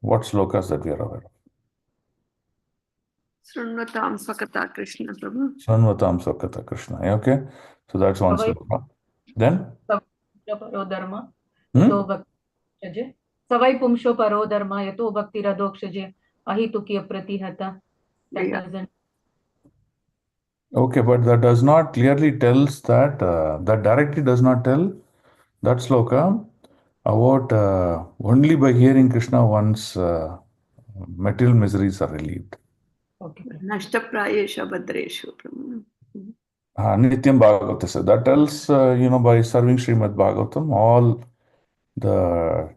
What slokas that we are aware of? Srunvatam Swakata Krishna, Prabhu. Srunvatam Swakata Krishna. Okay. So that's one sloka. Then? Paro dharma, yato bhakti Savai Pumsho Paro dharma, yato bhakti radokshaje, ahitukiya pratihata. That doesn't. Okay, but that does not clearly tells that, that directly does not tell that sloka about only by hearing Krishna one's material miseries are relieved. Okay. Nashtaprayesha Bhadreshu, Prabhu. Nityam Bhagavata. That tells, by serving Srimad Bhagavatam, all the,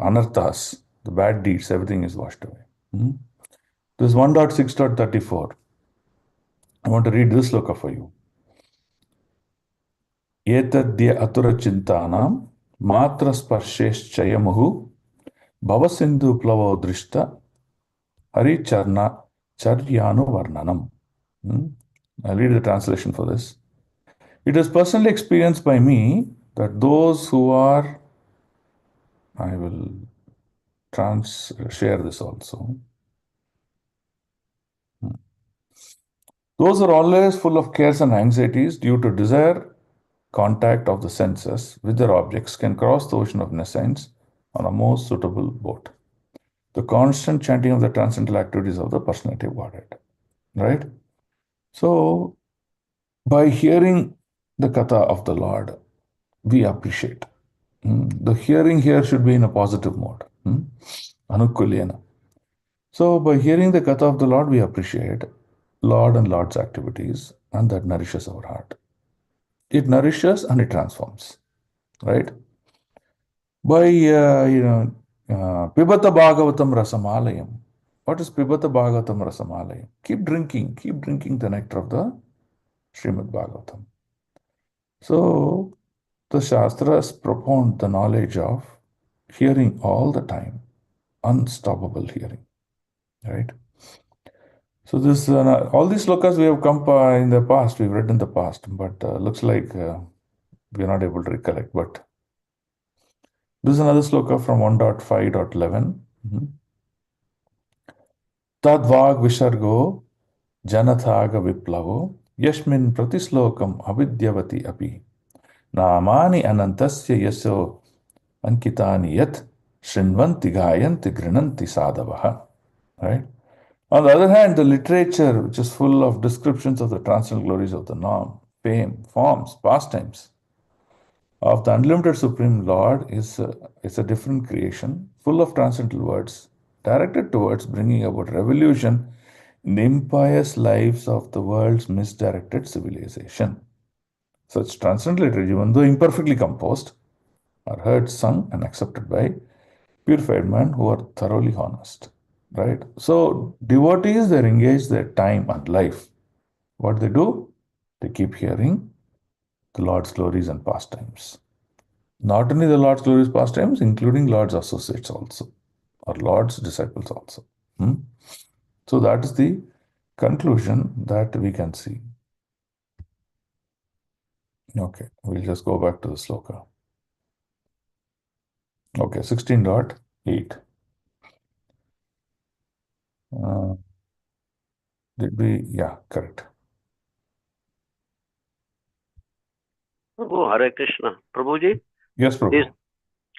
anarthas, the bad deeds, everything is washed away. This is 1.6.34. I want to read this sloka for you. Etadya atura chintanam matra sparsheschayamuhu bhavasindhu plavo drishta hari charna charyanu varnanam. I'll read the translation for this. It is personally experienced by me that those who are, I will share this also. Those are always full of cares and anxieties due to desire. Contact of the senses with their objects can cross the ocean of nescience on a most suitable boat. The constant chanting of the transcendental activities of the personality of Godhead. Right? So, by hearing the katha of the Lord, we appreciate. The hearing here should be in a positive mode. Anukulyena. So, by hearing the katha of the Lord, we appreciate Lord and Lord's activities, and that nourishes our heart. It nourishes and it transforms. Right? By, Pibata Bhagavatam Rasamalayam. What is Pibata Bhagavatam Rasamalayam? Keep drinking the nectar of the Srimad Bhagavatam. So, the Shastras propound the knowledge of hearing all the time, unstoppable hearing. Right? So, this all these slokas we have come in the past, we've read in the past, but looks like we are not able to recollect. But this is another sloka from 1.5.11. Tadvag Vishargo Janathaga Viplavo Yashmin Pratislokam Avidyavati Api Namani Anantasya Yaso Ankitani Yat Shrinvanti Gayanti Grinanti Sadavaha. Right? On the other hand, the literature, which is full of descriptions of the transcendental glories of the norm, fame, forms, pastimes of the unlimited Supreme Lord, is a different creation, full of transcendental words, directed towards bringing about revolution in the impious lives of the world's misdirected civilization. Such transcendental literature, even though imperfectly composed, are heard, sung, and accepted by purified men who are thoroughly honest. Right? So, devotees, they're engaged their time and life. What they do? They keep hearing the Lord's glories and pastimes. Not only the Lord's glories pastimes, including Lord's associates also, or Lord's disciples also. So that is the conclusion that we can see. Okay, we'll just go back to the sloka. Okay, 16.8. Did we? Yeah, correct. Prabhu, Hare Krishna. Prabhuji? Yes, Prabhu. This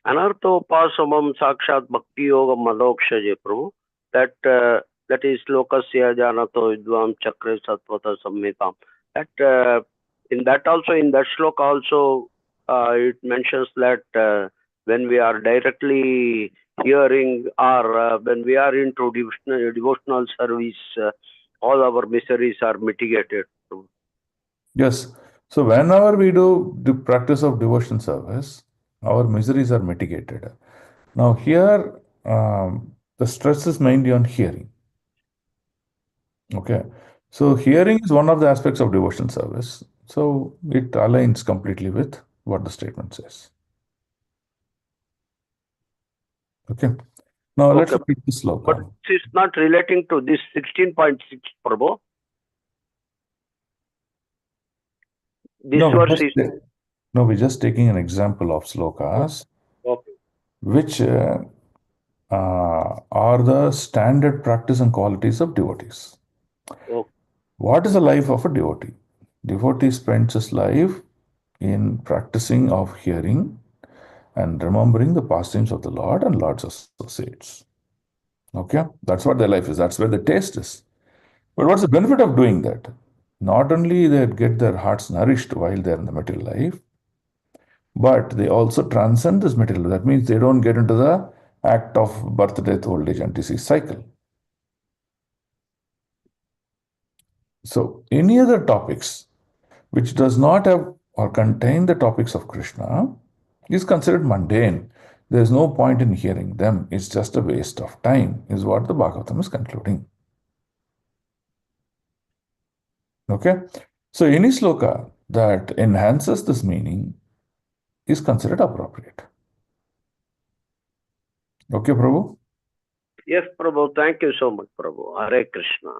anarthopasamam sakshat bhakti yoga madokshaje, Prabhu. That is lokasya janato vidvam chakre satvata samhitam. That in that shloka also it mentions that when we are directly hearing or when we are into devotional service, all our miseries are mitigated. Prabhu. Yes. So whenever we do the practice of devotion service, our miseries are mitigated. Now here, the stress is mainly on hearing. Okay. So hearing is one of the aspects of devotion service. So it aligns completely with what the statement says. Okay. Now let's look at this sloka. But this is not relating to this 16.6, Prabhu. This verse is... No, we're just taking an example of slokas, okay, which are the standard practice and qualities of devotees. Okay. What is the life of a devotee? Devotee spends his life in practicing of hearing and remembering the pastimes of the Lord and Lord's associates. Okay, that's what their life is. That's where the taste is. But what's the benefit of doing that? Not only they get their hearts nourished while they're in the material life, but they also transcend this material. That means they don't get into the act of birth, death, old age, and disease cycle. So, any other topics which does not have or contain the topics of Krishna is considered mundane. There is no point in hearing them. It's just a waste of time, is what the Bhagavatam is concluding. Okay? So, any sloka that enhances this meaning is considered appropriate. Okay, Prabhu? Yes, Prabhu. Thank you so much, Prabhu. Hare Krishna.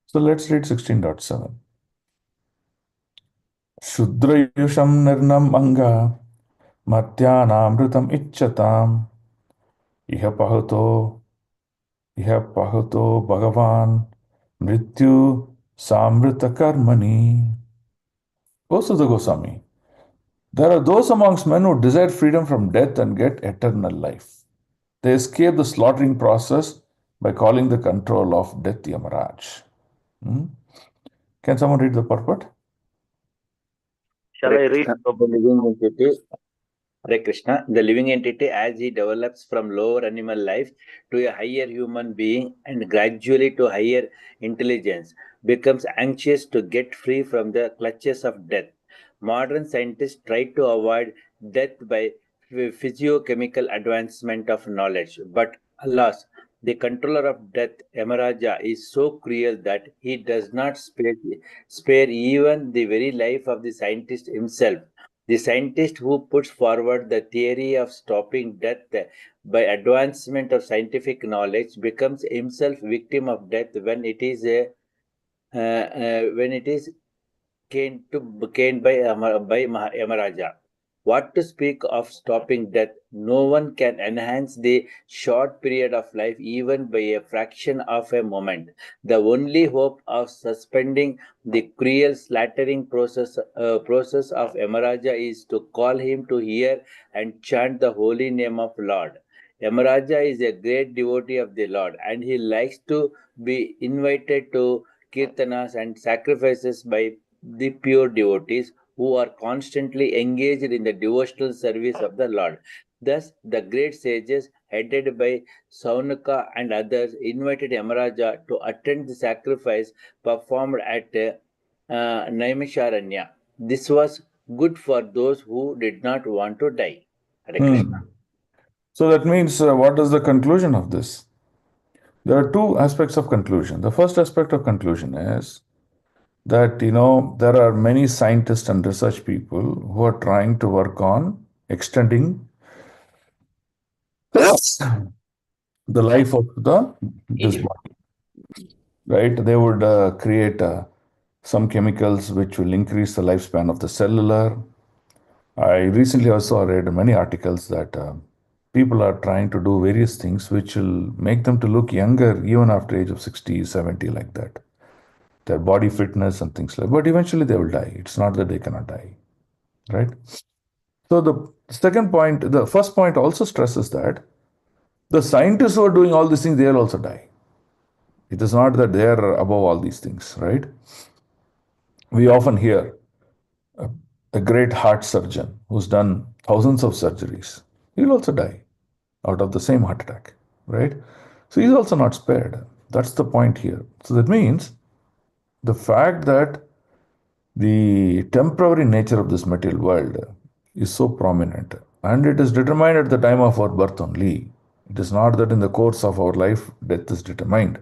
So, let's read 16.7. Shudrayusham nirnam anga matyanamritam ichchatam iha pahuto bhagavan mrityu samrita karmani. O Sudha Goswami, there are those amongst men who desire freedom from death and get eternal life. They escape the slaughtering process by calling the control of death Yamaraj. Can someone read the purport? Shall I read? Hare Krishna, the living entity as he develops from lower animal life to a higher human being and gradually to higher intelligence becomes anxious to get free from the clutches of death. Modern scientists try to avoid death by physiochemical advancement of knowledge, but alas, the controller of death, Yamaraja, is so cruel that he does not spare even the very life of the scientist himself. The scientist who puts forward the theory of stopping death by advancement of scientific knowledge becomes himself victim of death when it is gained by Yamaraja. What to speak of stopping death? No one can enhance the short period of life even by a fraction of a moment. The only hope of suspending the cruel slaughtering process of Yamaraja is to call him to hear and chant the holy name of Lord. Yamaraja is a great devotee of the Lord, and he likes to be invited to kirtanas and sacrifices by the pure devotees who are constantly engaged in the devotional service of the Lord. Thus, the great sages, headed by Saunaka and others, invited Yamaraja to attend the sacrifice performed at Naimisharanya. This was good for those who did not want to die. Hare Krishna. So that means, what is the conclusion of this? There are two aspects of conclusion. The first aspect of conclusion is that, there are many scientists and research people who are trying to work on extending the life of this body, right? They would create some chemicals which will increase the lifespan of the cellular. I recently also read many articles that people are trying to do various things which will make them to look younger even after age of 60, 70, like that. Their body fitness and things like that. But eventually they will die. It's not that they cannot die, right? So the first point also stresses that the scientists who are doing all these things, they'll also die. It is not that they are above all these things, right? We often hear a great heart surgeon who's done thousands of surgeries, he'll also die out of the same heart attack, right? So he's also not spared. That's the point here. So that means the fact that the temporary nature of this material world is so prominent and it is determined at the time of our birth only. It is not that in the course of our life death is determined.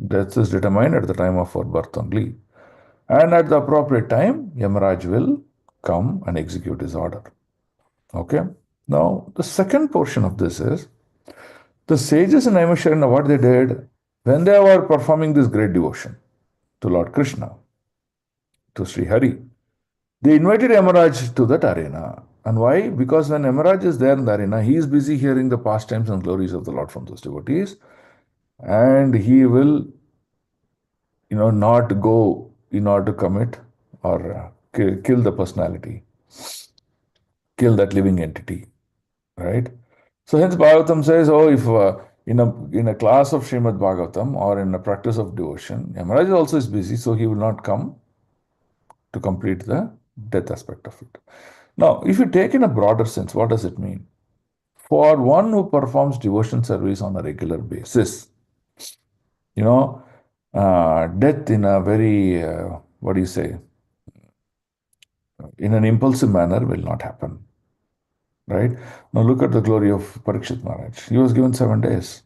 Death is determined at the time of our birth only. And at the appropriate time, Yamaraj will come and execute his order. Okay? Now, the second portion of this is the sages in Naimisharanya, what they did when they were performing this great devotion to Lord Krishna, to Sri Hari, they invited Yamaraj to that arena And why? Because when Yamaraj is there in the arena, he is busy hearing the pastimes and glories of the Lord from those devotees, and he will, not go in order to commit or kill the personality, kill that living entity, right? So hence Bhagavatam says, oh, if in a class of Srimad Bhagavatam or in a practice of devotion, Yamaraj also is busy, so he will not come to complete the death aspect of it. Now, if you take in a broader sense, what does it mean? For one who performs devotion service on a regular basis, death in a very, what do you say, in an impulsive manner will not happen, right? Now look at the glory of Parikshit Maharaj. He was given 7 days,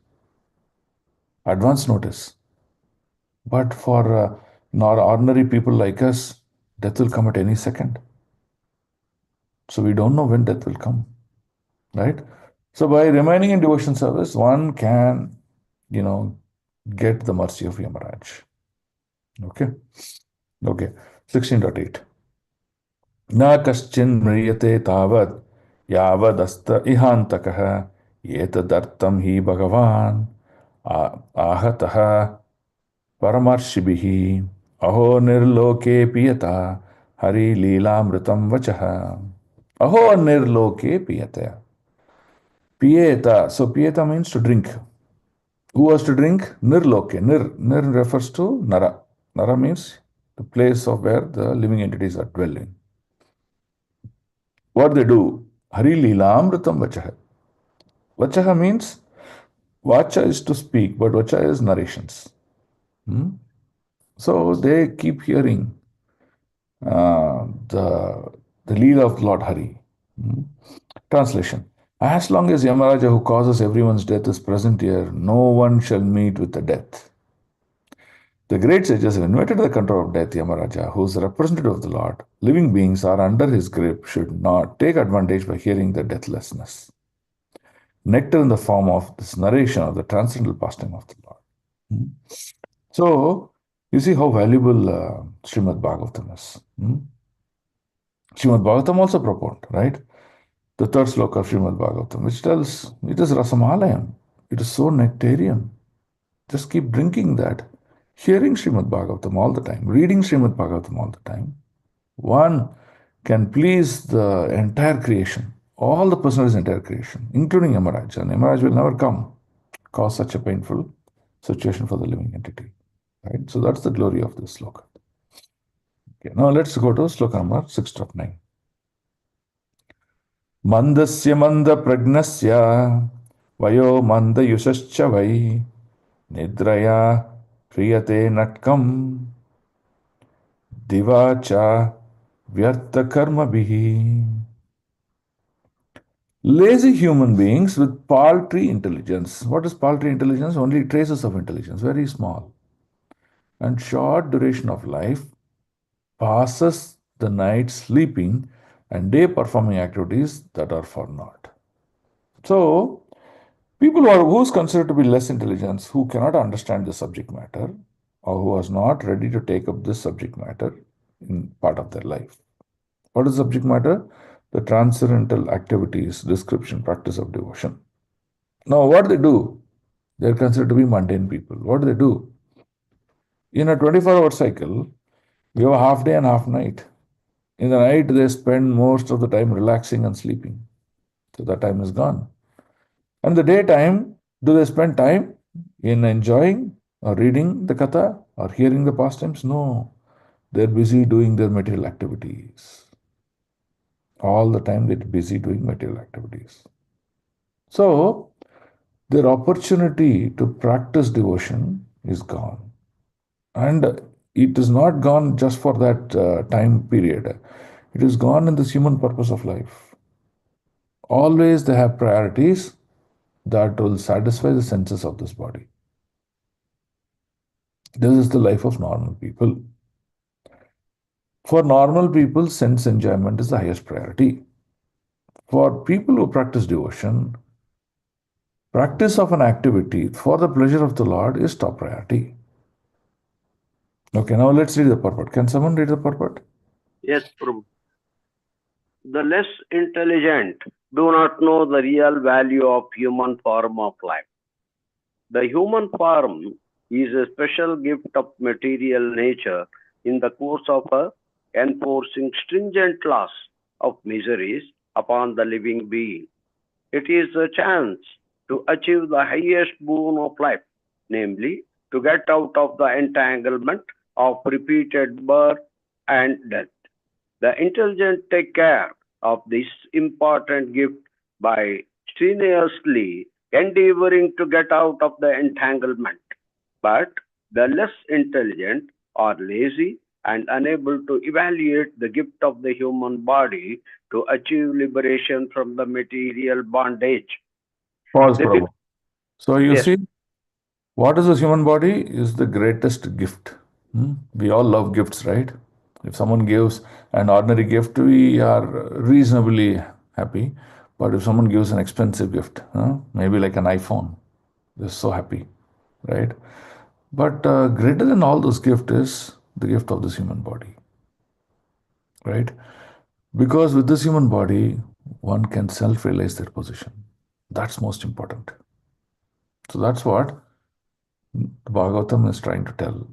advance notice. But for ordinary people like us, death will come at any second. So we don't know when death will come, right? So by remaining in devotion service, one can, get the mercy of Yamaraj. Okay. 16.8. Na kaschin mriyate tavad yavadasta ihantakah yetadartam hi bhagavan ahataha Paramarshibihi Aho Nirloke Piyata Hari Leelamritam Vachaha. Aho Nirloke Piyata. Piyata. So Piyata means to drink. Who was to drink? Nirloke. Nir refers to Nara. Nara means the place of where the living entities are dwelling. What they do? Hari Leelamritam Vachaha. Vachaha means Vacha is to speak, but Vacha is narrations. So they keep hearing the Leela of Lord Hari. Translation. As long as Yamaraja, who causes everyone's death, is present here, no one shall meet with the death. The great sages have invented the control of death. Yamaraja, who is the representative of the Lord. Living beings are under his grip, should not take advantage by hearing the deathlessness. Nectar in the form of this narration of the transcendental pastime of the Lord. So, you see how valuable Srimad Bhagavatam is. Srimad Bhagavatam also propound, right? The third sloka of Srimad Bhagavatam, which tells it is Rasamalayam. It is so nectarian. Just keep drinking that. Hearing Srimad Bhagavatam all the time, reading Srimad Bhagavatam all the time, one can please the entire creation, all the personalities' entire creation, including Yamaraj. And Yamaraj will never come, cause such a painful situation for the living entity. Right? So that's the glory of this sloka. Okay, now let's go to sloka number 6.9. Mandasya manda pragnasya vayo manda yusascha vai nidraya kriyate natkam divacha vyartha karma bihi. Lazy human beings with paltry intelligence. What is paltry intelligence? Only traces of intelligence, very small. And short duration of life passes the night sleeping and day performing activities that are for naught. So, people who is considered to be less intelligent, who cannot understand the subject matter, or who is not ready to take up this subject matter in part of their life. What is subject matter? The transcendental activities, description, practice of devotion. Now, what they do? They are considered to be mundane people. What do they do? In a 24-hour cycle, we have a half day and half night. In the night, they spend most of the time relaxing and sleeping. So that time is gone. And the daytime, do they spend time in enjoying or reading the katha or hearing the pastimes? No. They're busy doing their material activities. All the time they're busy doing material activities. So, their opportunity to practice devotion is gone. And it is not gone just for that time period. It is gone in this human purpose of life. Always they have priorities that will satisfy the senses of this body. This is the life of normal people. For normal people, sense enjoyment is the highest priority. For people who practice devotion, practice of an activity for the pleasure of the Lord is top priority. Okay, now let's read the purport. Can someone read the purport? Yes, Prabhu. the less intelligent do not know the real value of human form of life. The human form is a special gift of material nature in the course of enforcing stringent laws of miseries upon the living being. It is a chance to achieve the highest boon of life, namely to get out of the entanglement of repeated birth and death. The intelligent take care of this important gift by strenuously endeavoring to get out of the entanglement. But the less intelligent are lazy and unable to evaluate the gift of the human body to achieve liberation from the material bondage. Pause, They Prabhu. So you Yes. see, what is this human body is the greatest gift. We all love gifts, right? If someone gives an ordinary gift, we are reasonably happy. But if someone gives an expensive gift, maybe like an iPhone, we're so happy, right? But greater than all those gifts is the gift of this human body, right? Because with this human body, one can self-realize their position. That's most important. So that's what Bhagavatam is trying to tell.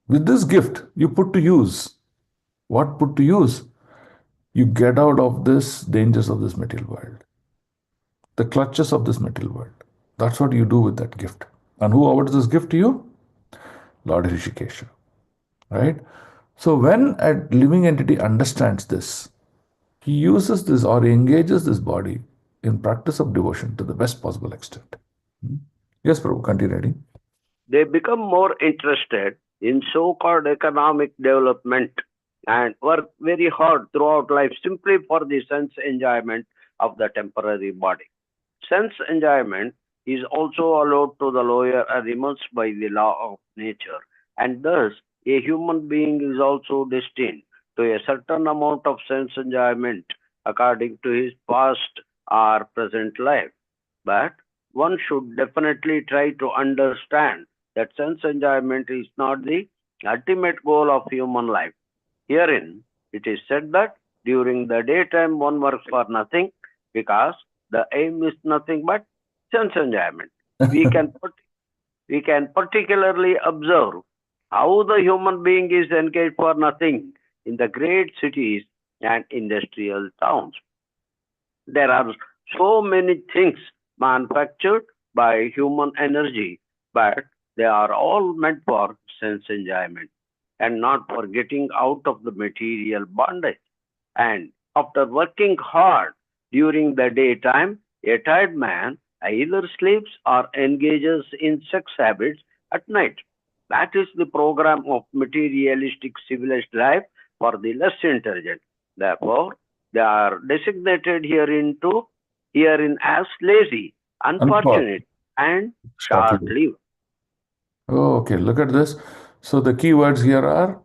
With this gift, you put to use. What put to use? You get out of this dangers of this material world, the clutches of this material world. That's what you do with that gift. And who offers this gift to you? Lord Rishikesha, right? So when a living entity understands this, he uses this or engages this body in practice of devotion to the best possible extent. Yes, Prabhu, continue reading. They become more interested in so-called economic development and work very hard throughout life simply for the sense enjoyment of the temporary body. Sense enjoyment is also allowed to the lower animals by the law of nature, and thus a human being is also destined to a certain amount of sense enjoyment according to his past or present life. But one should definitely try to understand that sense enjoyment is not the ultimate goal of human life. Herein, it is said that during the daytime one works for nothing because the aim is nothing but sense enjoyment. We can particularly observe how the human being is engaged for nothing in the great cities and industrial towns. There are so many things manufactured by human energy, but they are all meant for sense enjoyment and not for getting out of the material bondage. And after working hard during the daytime, a tired man either sleeps or engages in sex habits at night. That is the program of materialistic civilized life for the less intelligent. Therefore, they are designated herein as lazy, unfortunate, and short-lived. Oh, okay, look at this. So the key words here are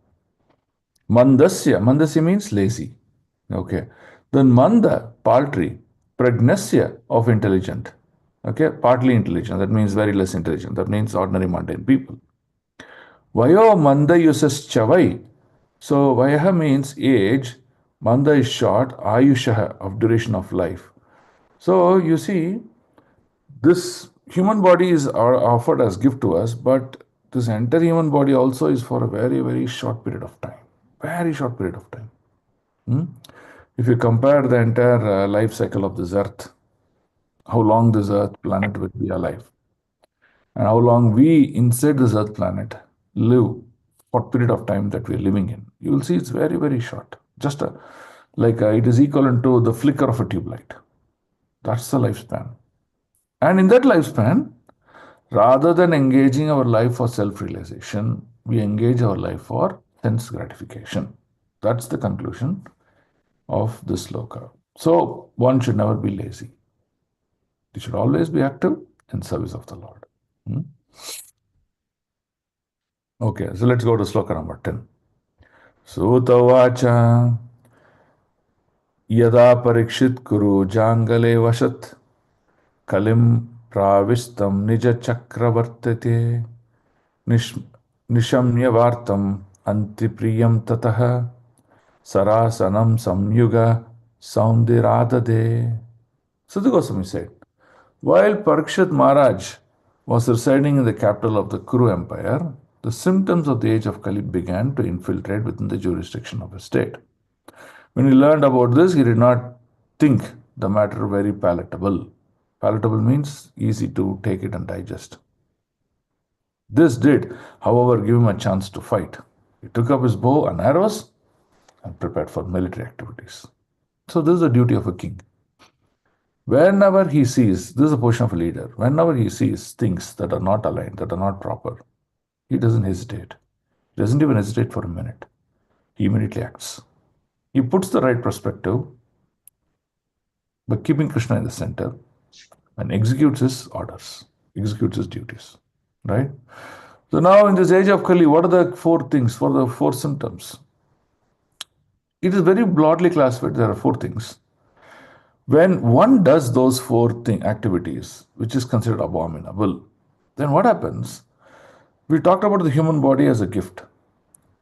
mandasya. Mandasya means lazy. Okay. Then manda, paltry. Pragnasya, of intelligent. Okay, partly intelligent. That means very less intelligent. That means ordinary mundane people. Vayo manda uses chavai. So vayaha means age. Manda is short. Ayushaha, of duration of life. So you see, this human body is offered as gift to us, but this entire human body also is for a very, very short period of time. Very short period of time. If you compare the entire life cycle of this earth, how long this earth planet will be alive, and how long we inside this earth planet live, what period of time that we're living in, you will see it's very, very short. Just it is equivalent to the flicker of a tube light. That's the lifespan. And in that lifespan, rather than engaging our life for self-realization, we engage our life for sense gratification. That's the conclusion of this sloka. So one should never be lazy. He should always be active in service of the Lord. Okay, so let's go to sloka number 10. Sutavacha yada parikshit kuru jangale vashat kalim pravistam nija chakravartate nishamya vartam antipriyam tataha sarasanam samyuga Saundiradade. Sudha Goswami said, while Parikshit Maharaj was residing in the capital of the Kuru Empire, the symptoms of the age of Kali began to infiltrate within the jurisdiction of his state. When he learned about this, he did not think the matter very palatable. Palatable means easy to take it and digest. This did, however, give him a chance to fight. He took up his bow and arrows and prepared for military activities. So this is the duty of a king. Whenever he sees, this is a position of a leader, whenever he sees things that are not aligned, that are not proper, he doesn't hesitate. He doesn't even hesitate for a minute. He immediately acts. He puts the right perspective by keeping Krishna in the center and executes his orders, executes his duties. Right? So now in this age of Kali, what are the four things, for the four symptoms? It is very broadly classified. There are four things. When one does those four activities, which is considered abominable, then what happens? We talked about the human body as a gift.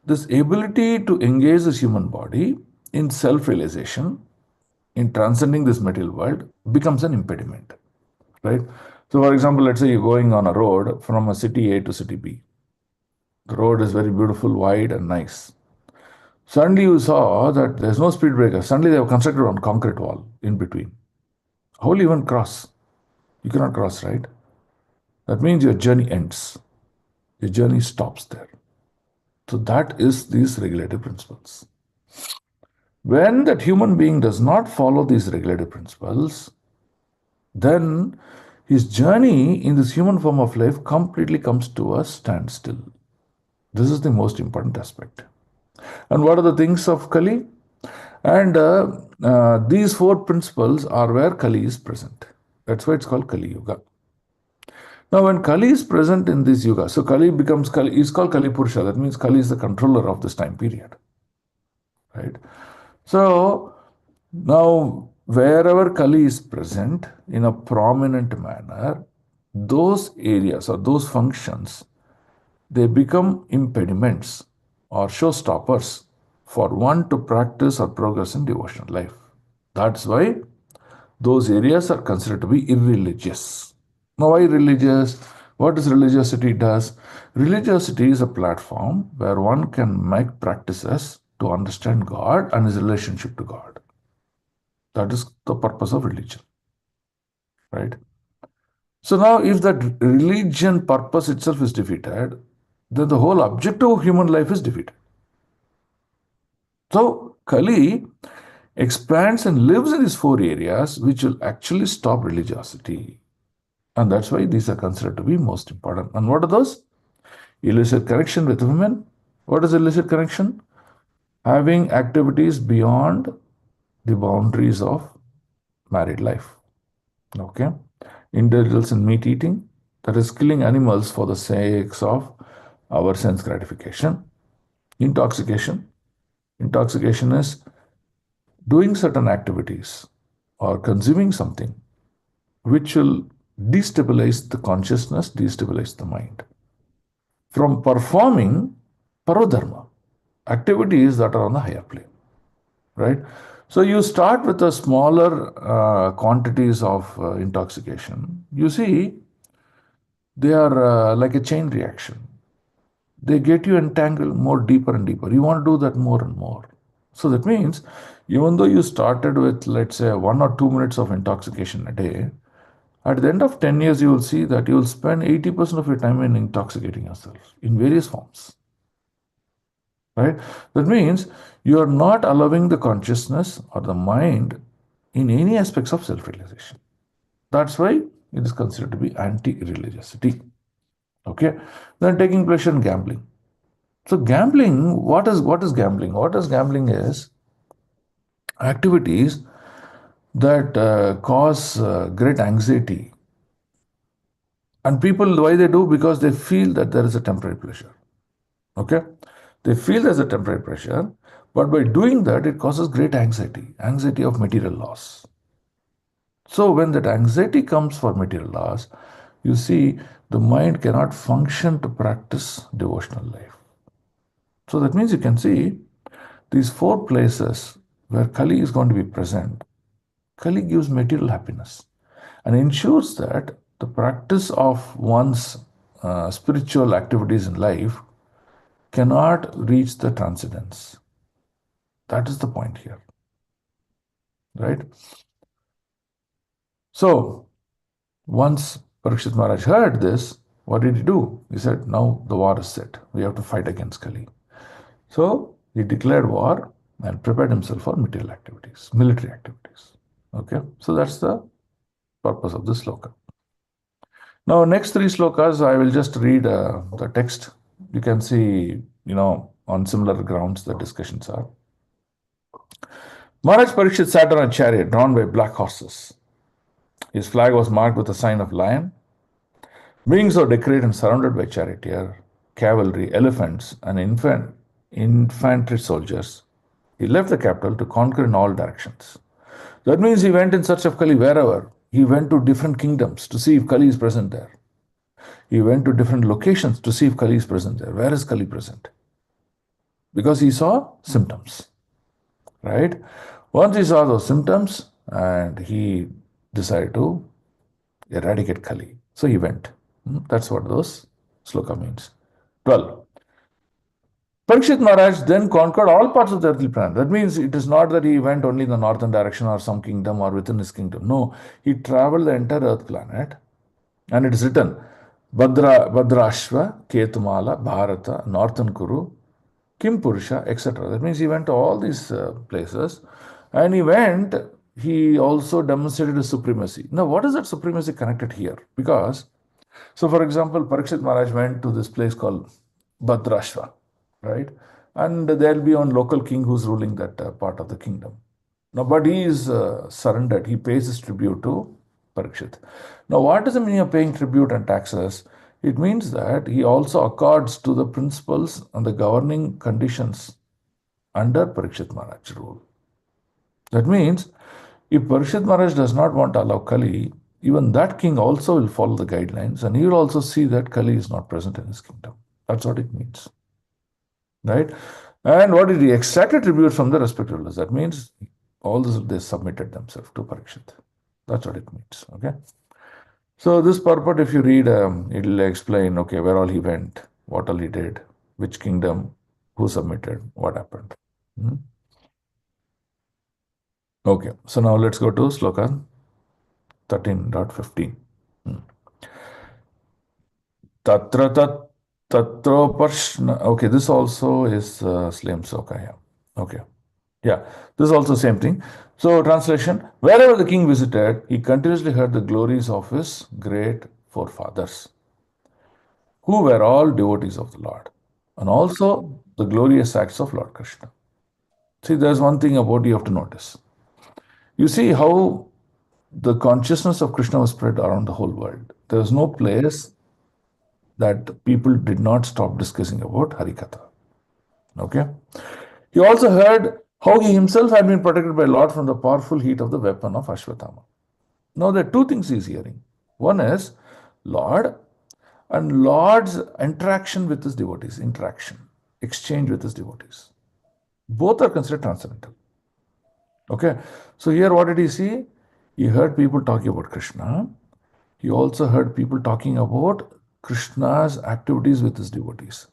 This ability to engage this human body in self-realization, in transcending this material world, becomes an impediment. Right? So, for example, let's say you're going on a road from a city A to city B. The road is very beautiful, wide, and nice. Suddenly you saw that there's no speed breaker. Suddenly they have constructed one concrete wall in between. How will you even cross? You cannot cross, right? That means your journey ends. Your journey stops there. So that is these regulative principles. When that human being does not follow these regulative principles, then his journey in this human form of life completely comes to a standstill. This is the most important aspect. And what are the things of Kali? And these four principles are where Kali is present. That's why it's called Kali Yuga. Now, when Kali is present in this Yuga, so Kali becomes Kali, is called Kali Purusha. That means Kali is the controller of this time period. Right? So, now wherever Kali is present in a prominent manner, those areas or those functions, they become impediments or showstoppers for one to practice or progress in devotional life. That's why those areas are considered to be irreligious. Now, why religious? What does religiosity does? Religiosity is a platform where one can make practices to understand God and his relationship to God. That is the purpose of religion. Right? So now if that religion purpose itself is defeated, then the whole objective of human life is defeated. So Kali expands and lives in these four areas which will actually stop religiosity. And that's why these are considered to be most important. And what are those? Illicit connection with women. What is illicit connection? Having activities beyond the boundaries of married life. Okay? Indulgence in meat eating, that is killing animals for the sake of our sense gratification. Intoxication. Intoxication is doing certain activities or consuming something which will destabilize the consciousness, destabilize the mind. From performing parodharma, activities that are on the higher plane, right? So you start with the smaller quantities of intoxication. You see, they are like a chain reaction. They get you entangled more deeper and deeper. You want to do that more and more. So that means, even though you started with, let's say, 1 or 2 minutes of intoxication a day, at the end of 10 years, you will see that you will spend 80% of your time in intoxicating yourself in various forms. Right? That means you are not allowing the consciousness or the mind in any aspects of self-realization. That's why it is considered to be anti-religiosity. Okay? Then taking pleasure in gambling. So gambling, what is gambling? What is gambling is activities that cause great anxiety. And people, why they do? Because they feel that there is a temporary pleasure. Okay? They feel there's a temporary pleasure, but by doing that, it causes great anxiety, anxiety of material loss. So when that anxiety comes for material loss, you see the mind cannot function to practice devotional life. So that means you can see these four places where Kali is going to be present, Kali gives material happiness and ensures that the practice of one's spiritual activities in life cannot reach the transcendence. That is the point here, right? So, once Parikshit Maharaj heard this, what did he do? He said, now the war is set. We have to fight against Kali. So, he declared war and prepared himself for material activities, military activities. Okay, so that's the purpose of this sloka. Now, next three slokas, I will just read the text. You can see, on similar grounds the discussions are. Maharaj Parikshit sat on a chariot drawn by black horses. His flag was marked with a sign of lion. Being so decorated and surrounded by charioteer, cavalry, elephants, and infantry soldiers, he left the capital to conquer in all directions. That means he went in search of Kali wherever. He went to different kingdoms to see if Kali is present there. He went to different locations to see if Kali is present there. Where is Kali present? Because he saw symptoms, right? Once he saw those symptoms and he decided to eradicate Kali. So he went. That's what those sloka means. 12. Parikshit Maharaj then conquered all parts of the earthly planet. That means it is not that he went only in the northern direction or some kingdom or within his kingdom. No, he traveled the entire earth planet. And it is written, Bhadrashva, Ketumala, Bharata, Northern Kuru, Kim Purusha, etc. That means he went to all these places and he also demonstrated his supremacy. Now, what is that supremacy connected here? Because, so for example, Parikshit Maharaj went to this place called Bhadrashva, right? And there'll be one local king who's ruling that part of the kingdom. Now, but he is surrendered. He pays his tribute to Parikshit. Now, what does it mean of paying tribute and taxes? It means that he also accords to the principles and the governing conditions under Parikshit Maharaj's rule. That means if Parikshit Maharaj does not want to allow Kali, even that king also will follow the guidelines and he will also see that Kali is not present in his kingdom. That's what it means. Right? And what did he extract tribute from the respective rulers? That means all this they submitted themselves to Parikshit. That's what it means. Okay. So this purport, if you read, it will explain, okay, where all he went, what all he did, which kingdom, who submitted, what happened. Okay, so now let's go to sloka 13.15. Tatra Tatroparshna. Okay, this also is slim sloka. Yeah. Okay. Yeah, this is also same thing. So translation, wherever the king visited, he continuously heard the glories of his great forefathers, who were all devotees of the Lord, and also the glorious acts of Lord Krishna. See, there's one thing about you have to notice. You see how the consciousness of Krishna was spread around the whole world. There was no place that people did not stop discussing about Harikatha. Okay? He also heard how he himself had been protected by Lord from the powerful heat of the weapon of Ashwatthama. Now, there are two things he's hearing. One is Lord and Lord's interaction with his devotees, exchange with his devotees. Both are considered transcendental. Okay, so here what did he see? He heard people talking about Krishna. He also heard people talking about Krishna's activities with his devotees.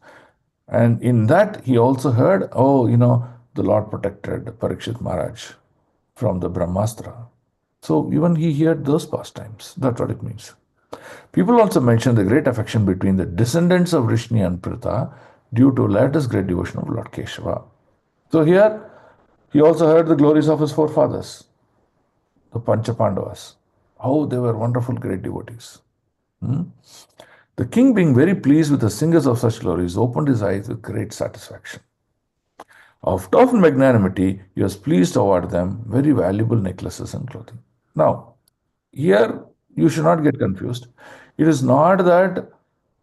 And in that, he also heard, the Lord protected Parikshit Maharaj from the Brahmastra. So even he heard those pastimes. That's what it means. People also mention the great affection between the descendants of Vrishni and Pritha due to latest great devotion of Lord Keshava. So here, he also heard the glories of his forefathers, the Pancha Pandavas, how they were wonderful, great devotees. The king, being very pleased with the singers of such glories, opened his eyes with great satisfaction. Of often magnanimity, he was pleased to award them very valuable necklaces and clothing. Now, here you should not get confused. It is not that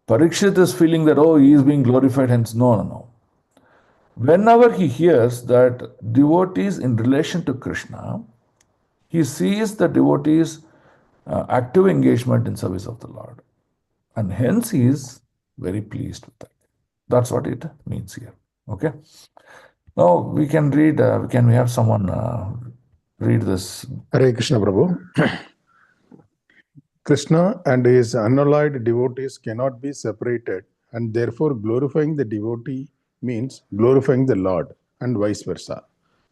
Parikshit is feeling that, he is being glorified, hence, no. Whenever he hears that devotees in relation to Krishna, he sees the devotees' active engagement in service of the Lord. And hence he is very pleased with that. That's what it means here. Okay. No, we can read, can we have someone read this? Hare Krishna Prabhu. Krishna and his unalloyed devotees cannot be separated, and therefore glorifying the devotee means glorifying the Lord, and vice versa.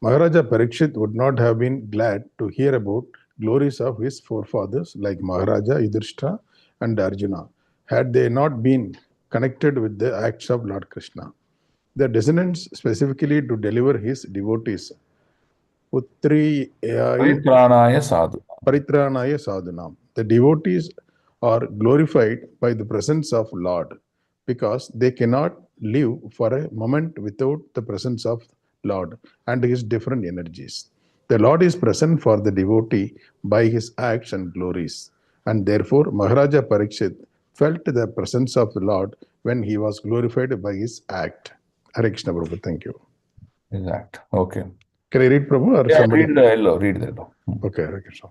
Maharaja Parikshit would not have been glad to hear about glories of his forefathers like Maharaja Yudhishthira and Arjuna had they not been connected with the acts of Lord Krishna. The descendants specifically to deliver his devotees. Putri Paritranaya sadhu. Paritranaya sadhanam. The devotees are glorified by the presence of Lord because they cannot live for a moment without the presence of Lord and his different energies. The Lord is present for the devotee by his acts and glories, and therefore Maharaja Parikshit felt the presence of the Lord when he was glorified by his act. Hare Krishna Prabhu, thank you. Exact. Okay. Can I read Prabhu or Yeah, somebody? read the yellow. Read the yellow. Okay, Hare Krishna.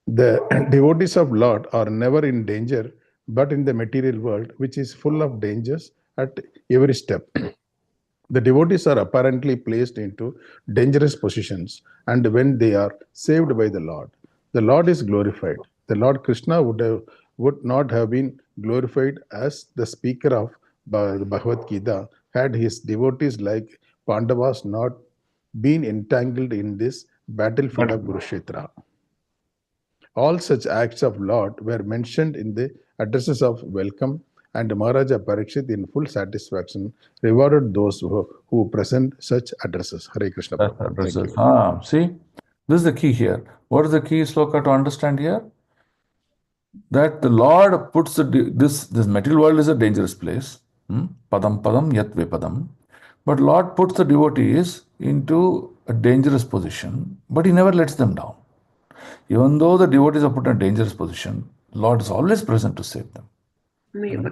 The devotees of Lord are never in danger, but in the material world, which is full of dangers at every step. The devotees are apparently placed into dangerous positions, and when they are saved by the Lord is glorified. The Lord Krishna would not have been glorified as the speaker of the Bhagavad Gita had his devotees like Pandavas not been entangled in this battlefield of Kurukshetra. All such acts of Lord were mentioned in the addresses of welcome, and Maharaja Parikshit, in full satisfaction, rewarded those who present such addresses. Hare Krishna Prabhu. Thank you. See, this is the key here. What is the key sloka to understand here? That the Lord puts this material world is a dangerous place. Padam padam yat vipadam. But Lord puts the devotees into a dangerous position, but He never lets them down. Even though the devotees are put in a dangerous position, Lord is always present to save them. And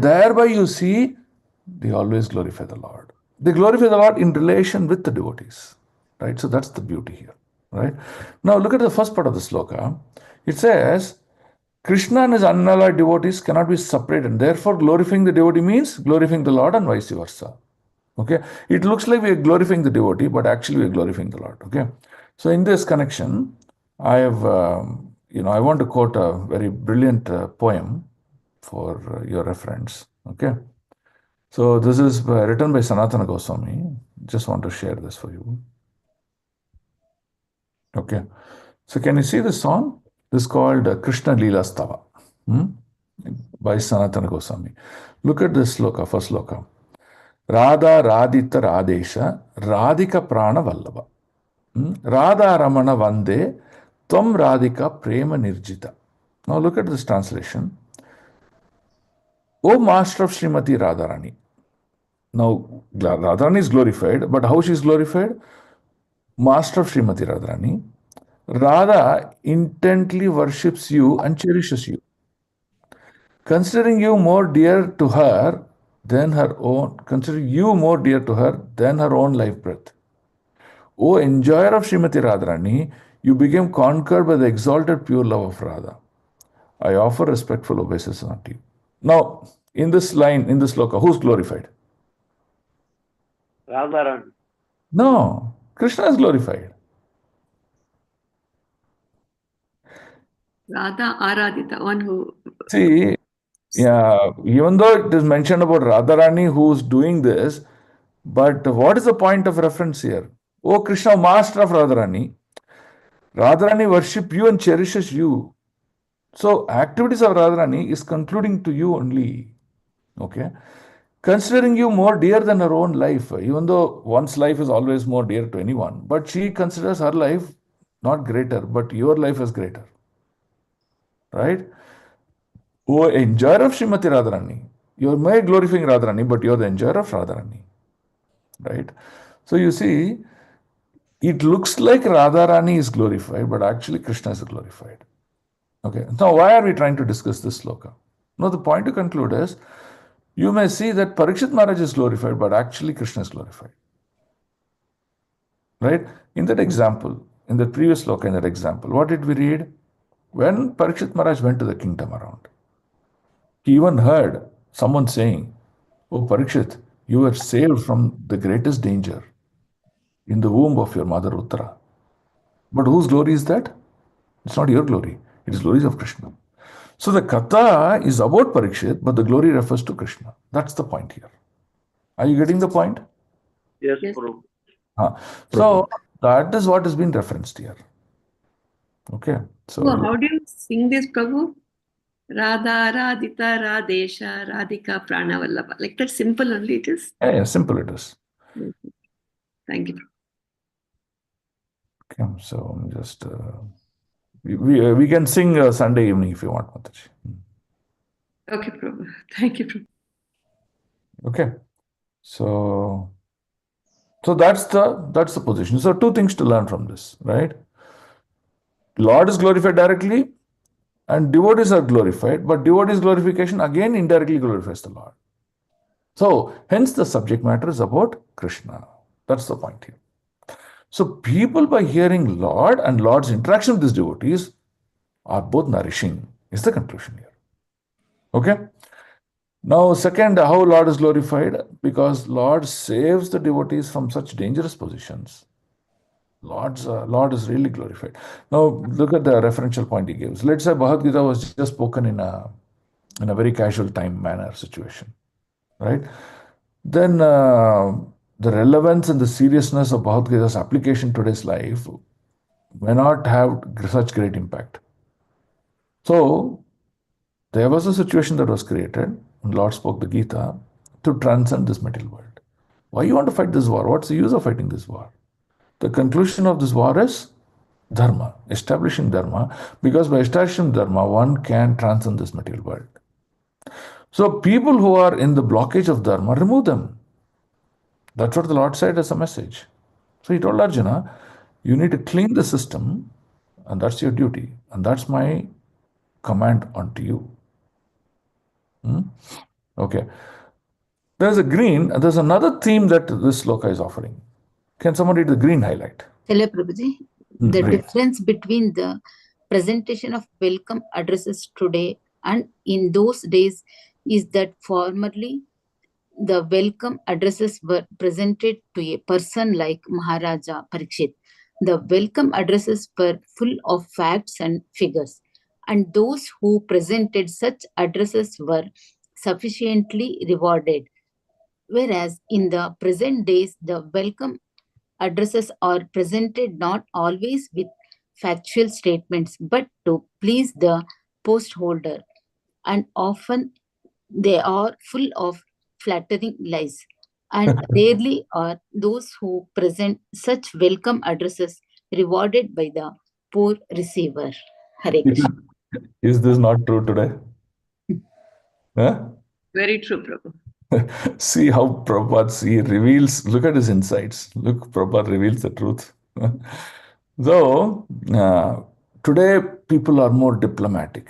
thereby you see, they always glorify the Lord. They glorify the Lord in relation with the devotees. Right? So that's the beauty here. Right? Now look at the first part of the sloka. It says, Krishna and his unalloyed devotees cannot be separated. And therefore, glorifying the devotee means glorifying the Lord and vice versa. Okay? It looks like we are glorifying the devotee, but actually we are glorifying the Lord. Okay? So in this connection, I have, I want to quote a very brilliant poem for your reference. Okay? So this is written by Sanatana Goswami. Just want to share this for you. Okay. So can you see the song? This is called Krishna Leela Stava by Sanatana Goswami. Look at this sloka, first sloka. Radha Radita Radesha Radhika Prana Vallava. Radha Ramana Vande Tvam Radhika Prema Nirjita. Now look at this translation. O Master of Srimati Radharani. Now Radharani is glorified, but how she is glorified? Master of Srimati Radharani. Radha intently worships you and cherishes you, considering you more dear to her than her own, considering you more dear to her than her own life breath. O enjoyer of Srimati Radharani, you became conquered by the exalted pure love of Radha. I offer respectful obeisance unto you. Now, in this line, in this sloka, who's glorified? Radharan. No, Krishna is glorified. Radha Aradhita, one who. See, yeah, even though it is mentioned about Radharani who's doing this, but what is the point of reference here? Oh Krishna, master of Radharani. Radharani worship you and cherishes you. So activities of Radharani is concluding to you only. Okay. Considering you more dear than her own life, even though one's life is always more dear to anyone, but she considers her life not greater, but your life is greater. Right? Oh, enjoyer of Srimati Radharani. You're may glorifying Radharani, but you're the enjoyer of Radharani. Right? So you see, it looks like Radharani is glorified, but actually Krishna is glorified. Okay. Now, why are we trying to discuss this sloka? Now, the point to conclude is, you may see that Parikshit Maharaj is glorified, but actually Krishna is glorified. Right? In that example, in the previous sloka, in that example, what did we read? When Parikshit Maharaj went to the kingdom around, he even heard someone saying, Oh Parikshit, You were saved from the greatest danger in the womb of your mother Uttara. But whose glory is that? It's not your glory. It is glories of Krishna. So the katha is about Parikshit, but the glory refers to Krishna. That's the point here. Are you getting the point? Yes, Yes. Prabhu. So that is what has been referenced here. Okay. So how do you sing this, Prabhu? Radha, Radhita, Radesha, Radhika, Pranavallabha. Like that simple only it is. Yeah, simple it is. Thank you. Okay, so I'm just we can sing Sunday evening if you want, Mataji. Okay, Prabhu. Thank you, Prabhu. Okay, so that's the position. So two things to learn from this, right? Lord is glorified directly, and devotees are glorified, but devotees' glorification again indirectly glorifies the Lord. So hence the subject matter is about Krishna. That's the point here. So people by hearing Lord and Lord's interaction with these devotees are both nourishing, is the conclusion here. Okay? Now, second, how Lord is glorified? Because Lord saves the devotees from such dangerous positions. Lord is really glorified. Now, look at the referential point he gives. Let's say Bhagavad Gita was just spoken in a very casual time manner situation, right? Then the relevance and the seriousness of Bhagavad Gita's application to today's life may not have such great impact. So, there was a situation that was created, and Lord spoke the Gita to transcend this material world. Why you want to fight this war? What's the use of fighting this war? The conclusion of this war is dharma, establishing dharma, because by establishing dharma, one can transcend this material world. So people who are in the blockage of dharma, remove them. That's what the Lord said as a message. So he told Arjuna, you need to clean the system, and that's your duty, and that's my command unto you. Okay. There's a green, and there's another theme that this sloka is offering. Can someone read the green highlight? Hello, Prabhuji. The Read. difference between the presentation of welcome addresses today and in those days is that formerly the welcome addresses were presented to a person like Maharaja Parikshit. The welcome addresses were full of facts and figures, and those who presented such addresses were sufficiently rewarded. Whereas in the present days, the welcome addresses are presented not always with factual statements but to please the post holder, and often they are full of flattering lies. And rarely are those who present such welcome addresses rewarded by the poor receiver. Hare Krishna. Is this not true today? Huh? Very true, Prabhu. See how Prabhupada reveals, look at his insights. Look, Prabhupada reveals the truth. So, today people are more diplomatic,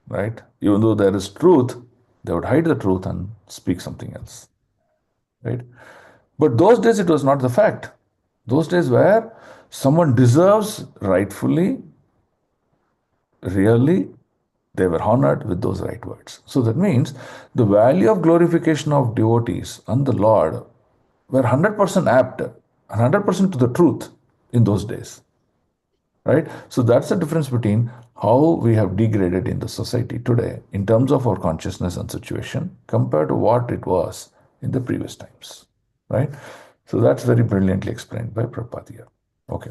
right? Even though there is truth, they would hide the truth and speak something else, right? But those days it was not the fact. Those days where someone deserves rightfully, really, they were honored with those right words. So that means the value of glorification of devotees and the Lord were 100% apt and 100% to the truth in those days. Right? So that's the difference between how we have degraded in the society today in terms of our consciousness and situation compared to what it was in the previous times. Right? So that's very brilliantly explained by Prabhupada here. Okay.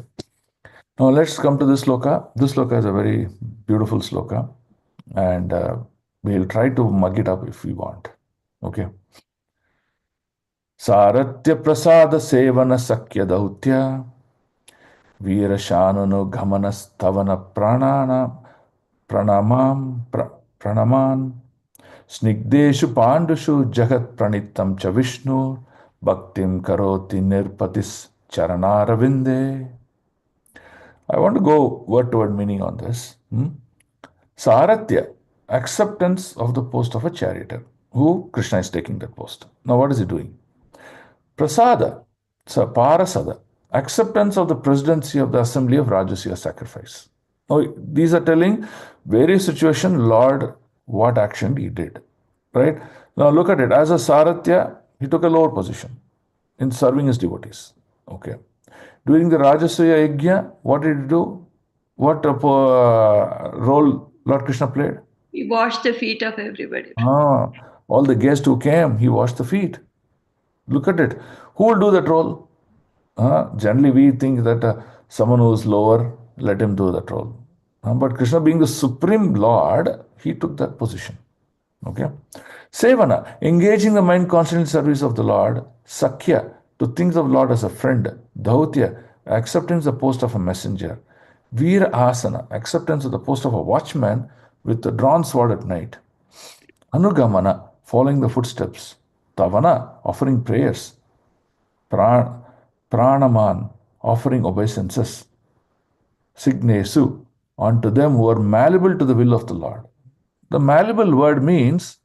Now let's come to this sloka. This sloka is a very beautiful sloka, and we'll try to mug it up if we want. Okay. Saratya prasada sevana sakya dautya Veerashanano Ghamanastavana Pranaman Snigdeshu Pandushu Jagat Pranitam Cha Vishnu Bhaktim Karoti Nirpatis Charanaravinde. I want to go word to word meaning on this. Saratya, acceptance of the post of a charioteer. Who? Krishna is taking that post. Now what is he doing? Prasada, so Parasada, acceptance of the presidency of the assembly of Rajasuya sacrifice. Now, these are telling various situation, Lord, what action he did. Right? Now look at it. As a Saratya, He took a lower position in serving his devotees. Okay. During the Rajasuya Yajna, what did he do? What role Lord Krishna played? He washed the feet of everybody. All the guests who came, he washed the feet. Look at it. Who will do that role? Generally, we think that someone who is lower, let him do that role. But Krishna, being the supreme Lord, he took that position. Okay. Sevana, engaging the mind constantly in service of the Lord. Sakya, to think of Lord as a friend. Dhautya, acceptance the post of a messenger. Veera asana, acceptance of the post of a watchman with the drawn sword at night. Anugamana, following the footsteps. Tavana, offering prayers. Pranaman, offering obeisances. Signesu, unto them who are malleable to the will of the Lord. The malleable word means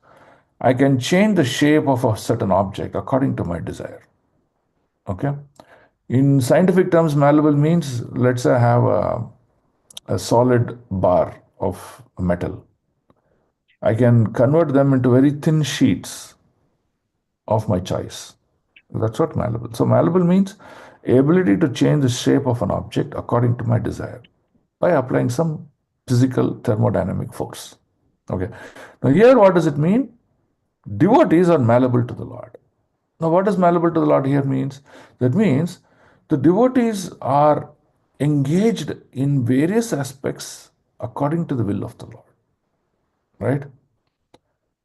I can change the shape of a certain object according to my desire. Okay? In scientific terms, malleable means, let's say I have a solid bar of metal. I can convert them into very thin sheets of my choice. That's what malleable. So malleable means ability to change the shape of an object according to my desire by applying some physical thermodynamic force. Okay. Now here, what does it mean? Devotees are malleable to the Lord. Now, what does malleable to the Lord here means? That means the devotees are engaged in various aspects according to the will of the Lord. Right?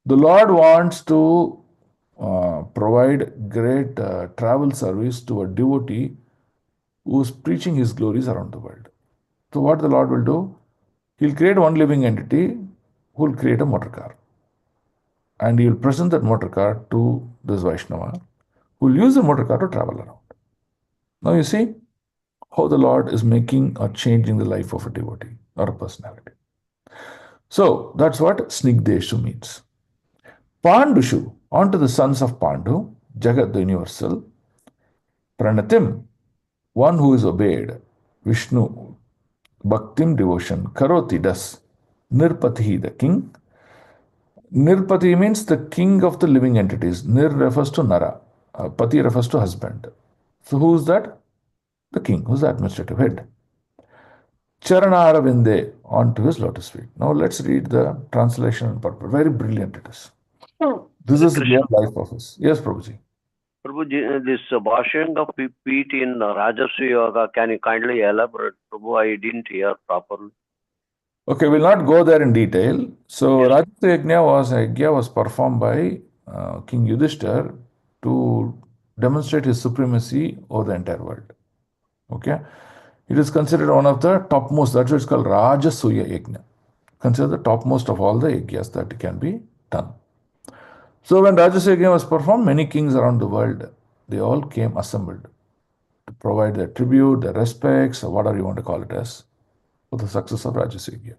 The Lord wants to provide great travel service to a devotee who is preaching his glories around the world. So, what the Lord will do? He'll create one living entity who will create a motor car. And he will present that motor car to this Vaishnava who will use the motor car to travel around. Now, you see how the Lord is making or changing the life of a devotee or a personality. So, that's what Snigdeshu means. Pandushu, onto the sons of Pandu, Jagat the universal. Pranatim, one who is obeyed. Vishnu, Bhaktim devotion. Karoti does. Nirpati, the king. Nirpati means the king of the living entities. Nir refers to Nara. Pati refers to husband. So who is that? The king, who's the administrative head. Charanaravinde, onto his lotus feet. Now let's read the translation and purport. Very brilliant it is. This is the real life of us. Yes, Prabhuji. Prabhuji, this washing of feet in Rajasuya Yoga, can you kindly elaborate? Prabhu, I didn't hear properly. Okay, we'll not go there in detail. So, yes. Rajasuya was performed by King Yudhishthir to demonstrate his supremacy over the entire world. Okay, it is considered one of the topmost. That's why it's called Rajasuya Yajna. Considered the topmost of all the yajnas that can be done. So, when Rajasuya Yajna was performed, many kings around the world, they all came assembled to provide their tribute, their respects, or whatever you want to call it as, for the success of Rajasuya Yajna.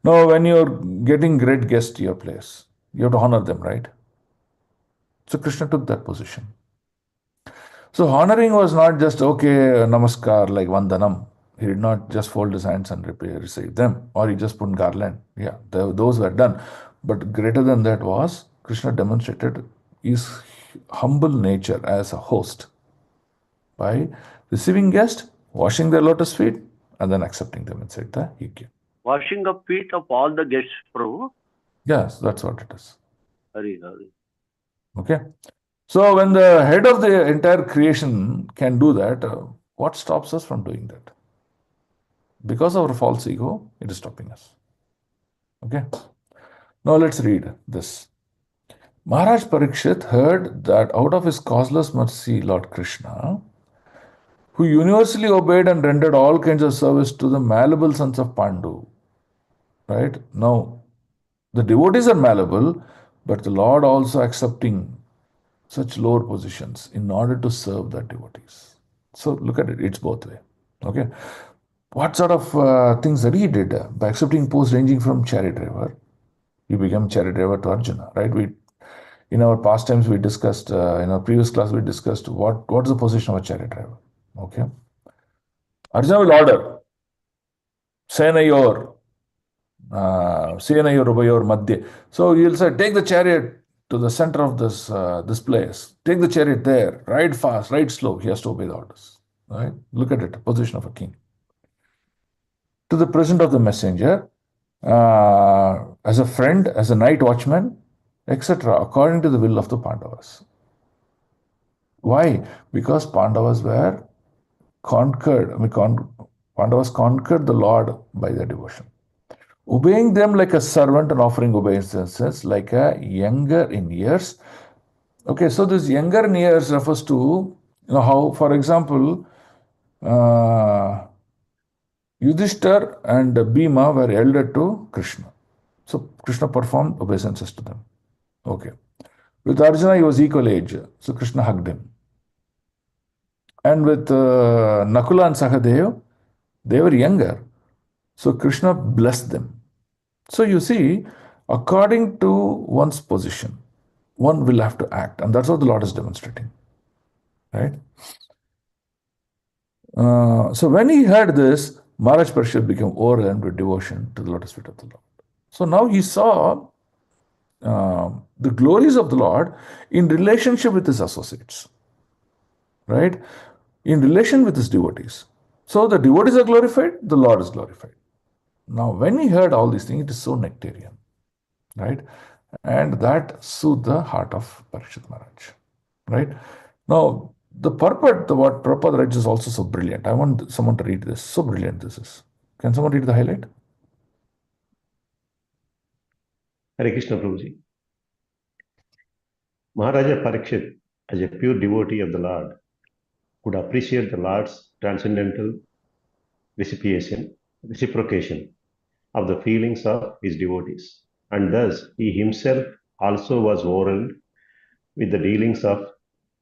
Now, when you're getting great guests to your place, you have to honor them, right? So Krishna took that position. So honoring was not just, okay, namaskar, like vandanam. He did not just fold his hands and receive them, or he just put garland. Yeah, those were done. But greater than that was, Krishna demonstrated his humble nature as a host by receiving guests, washing their lotus feet, and then accepting them inside the yajna. Washing of feet of all the guests, Prabhu? Yes, that's what it is. Hari, hari. Okay. So when the head of the entire creation can do that, what stops us from doing that? Because of our false ego, it is stopping us. Okay. Now let's read this. Maharaj Parikshit heard that out of his causeless mercy, Lord Krishna, who universally obeyed and rendered all kinds of service to the malleable sons of Pandu. Right? Now, the devotees are malleable, but the Lord also accepting such lower positions in order to serve the devotees. So look at it, it's both way. Okay. What sort of things that he did? By accepting posts ranging from chariot driver, he became chariot driver to Arjuna, right? We, in our past times, we discussed, in our previous class, we discussed what is the position of a chariot driver. Okay. Arjuna will order, Senayor, Senayor Ubayor Madhya. So he'll say, take the chariot, to the center of this place. Take the chariot there. Ride fast, ride slow. He has to obey the orders. Right? Look at it, position of a king. To the present of the messenger, as a friend, as a night watchman, etc., according to the will of the Pandavas. Why? Because Pandavas were conquered. Pandavas conquered the Lord by their devotion. Obeying them like a servant and offering obeisances like a younger in years. Okay, so this younger in years refers to how, for example, Yudhishthir and Bhima were elder to Krishna. So Krishna performed obeisances to them. Okay. With Arjuna, he was equal age. So Krishna hugged him. And with Nakula and Sahadev, they were younger. So Krishna blessed them. So you see, according to one's position, one will have to act. And that's what the Lord is demonstrating. Right? So when he heard this, Maharaj Parishad became overwhelmed with devotion to the lotus feet of the Lord. So now he saw the glories of the Lord in relationship with his associates. Right? In relation with his devotees. So the devotees are glorified, the Lord is glorified. Now, when he heard all these things, it is so nectarian, right? And that soothed the heart of Parikshit Maharaj, right? Now, the purport, what Prabhupada writes is also so brilliant. I want someone to read this. So brilliant this is. Can someone read the highlight? Hare Krishna Prabhuji. Maharaja Parikshit, as a pure devotee of the Lord, could appreciate the Lord's transcendental reciprocation of the feelings of his devotees, and thus he himself also was overwhelmed with the dealings of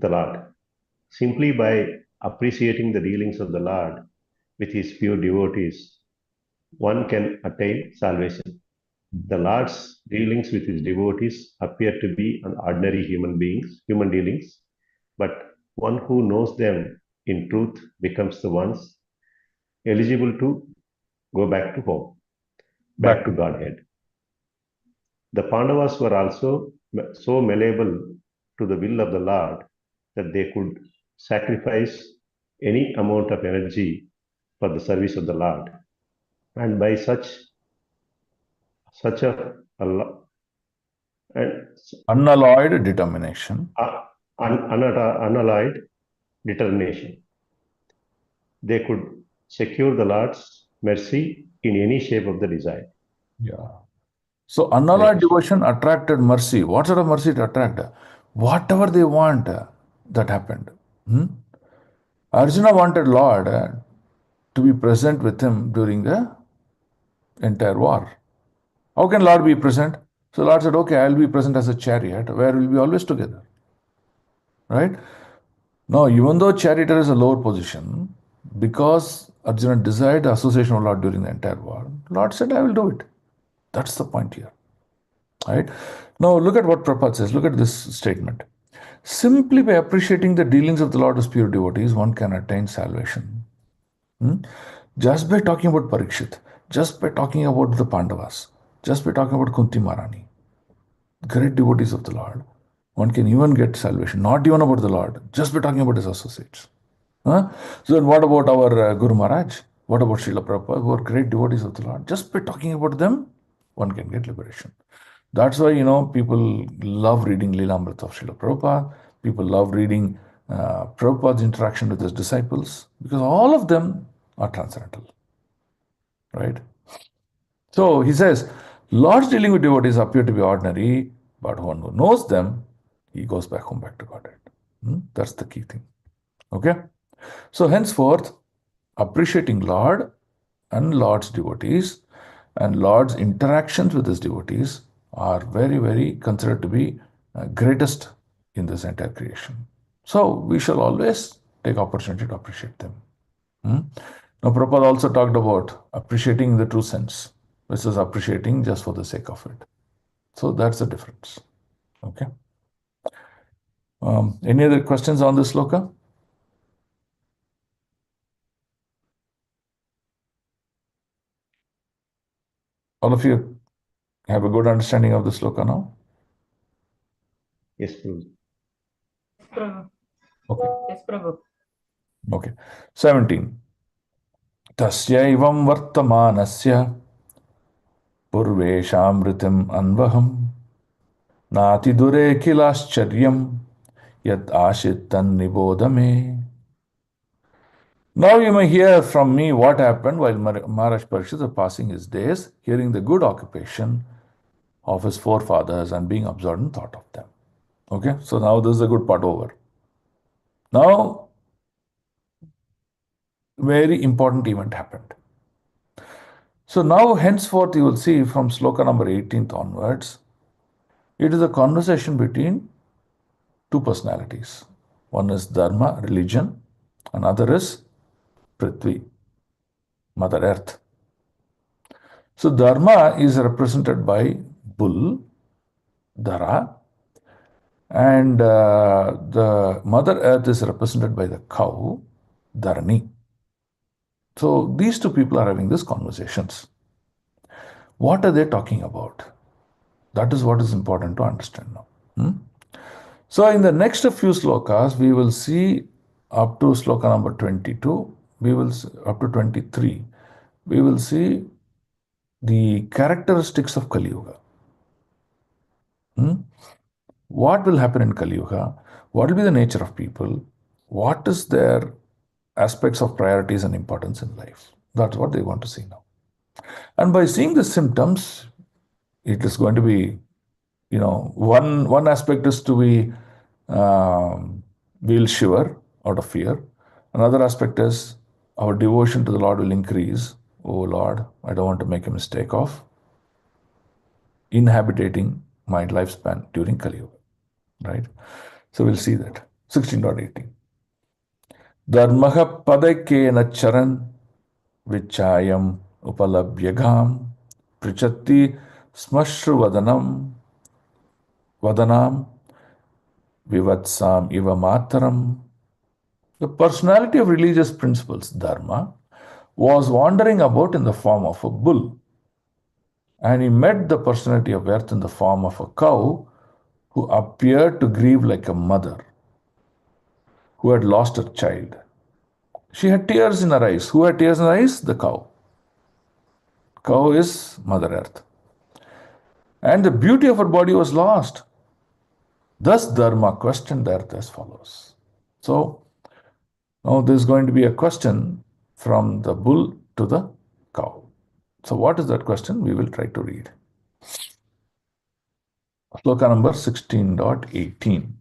the Lord. Simply by appreciating the dealings of the Lord with his pure devotees, one can attain salvation. The Lord's dealings with his devotees appear to be an ordinary human dealings, but one who knows them in truth becomes the ones eligible to go back to home, back to Godhead. The Pandavas were also so malleable to the will of the Lord that they could sacrifice any amount of energy for the service of the Lord. And by such a unalloyed determination. Unalloyed determination, they could secure the Lord's mercy in any shape of the desire. Yeah. So unalloyed devotion attracted mercy. What sort of mercy it attracted? Whatever they want, that happened. Arjuna wanted Lord to be present with him during the entire war. How can Lord be present? So Lord said, okay, I'll be present as a chariot where we'll be always together. Right? Now, even though charioteer is a lower position, because Arjuna desired the association of Lord during the entire war, Lord said, I will do it. That's the point here. Right? Now, look at what Prabhupada says. Look at this statement. Simply by appreciating the dealings of the Lord as pure devotees, one can attain salvation. Just by talking about Parikshit, just by talking about the Pandavas, just by talking about Kunti Maharani, great devotees of the Lord, one can even get salvation. Not even about the Lord, just by talking about his associates. So then what about our Guru Maharaj? What about Srila Prabhupada, who are great devotees of the Lord? Just by talking about them, one can get liberation. That's why, people love reading Leelamrita of Srila Prabhupada. People love reading Prabhupada's interaction with his disciples, because all of them are transcendental. Right? So he says, Lord's dealing with devotees appear to be ordinary, but one who knows them, he goes back home, back to Godhead. That's the key thing. Okay? So henceforth, appreciating Lord and Lord's devotees and Lord's interactions with his devotees are very, very considered to be greatest in this entire creation. So we shall always take opportunity to appreciate them. Now, Prabhupada also talked about appreciating the true sense versus appreciating just for the sake of it. So that's the difference. Okay. Any other questions on this sloka? All of you have a good understanding of the sloka now? Yes, Prabhu. Prabhu. Okay. Yes, Prabhu. Okay. 17. Tasyaivam vartamanasya purveshamritim anvaham nati dure kilascharyam yat ashittan nibodame. Now you may hear from me what happened while Maharaj Parikshit was passing his days, hearing the good occupation of his forefathers and being absorbed in thought of them. Okay, so now this is a good part over. Now, very important event happened. So now, henceforth, you will see from sloka number 18th onwards, it is a conversation between two personalities. One is Dharma, religion, another is Prithvi, Mother Earth. So Dharma is represented by bull, Dhara, and the Mother Earth is represented by the cow, Dharani. So these two people are having these conversations. What are they talking about? That is what is important to understand now. So in the next few slokas, we will see up to sloka number 22, we will up to 23, we will see the characteristics of Kali Yuga. What will happen in Kali Yuga? What will be the nature of people? What is their aspects of priorities and importance in life? That's what they want to see now. And by seeing the symptoms, it is going to be, one aspect is to be, we'll shiver out of fear. Another aspect is our devotion to the Lord will increase. Oh Lord, I don't want to make a mistake of inhabiting my lifespan during Kali Yuga. Right? So we'll see that. 16.18. Dharmaha padakena charan vichayam upalabhyagam prichatti smashru vadanam vivatsam iva mataram. The personality of religious principles, Dharma, was wandering about in the form of a bull, and he met the personality of earth in the form of a cow who appeared to grieve like a mother who had lost her child. She had tears in her eyes. Who had tears in her eyes? The cow. Cow is Mother Earth. And the beauty of her body was lost. Thus, Dharma questioned the earth as follows. So, now there's going to be a question from the bull to the cow. So, what is that question? We will try to read. Sloka number 16.18.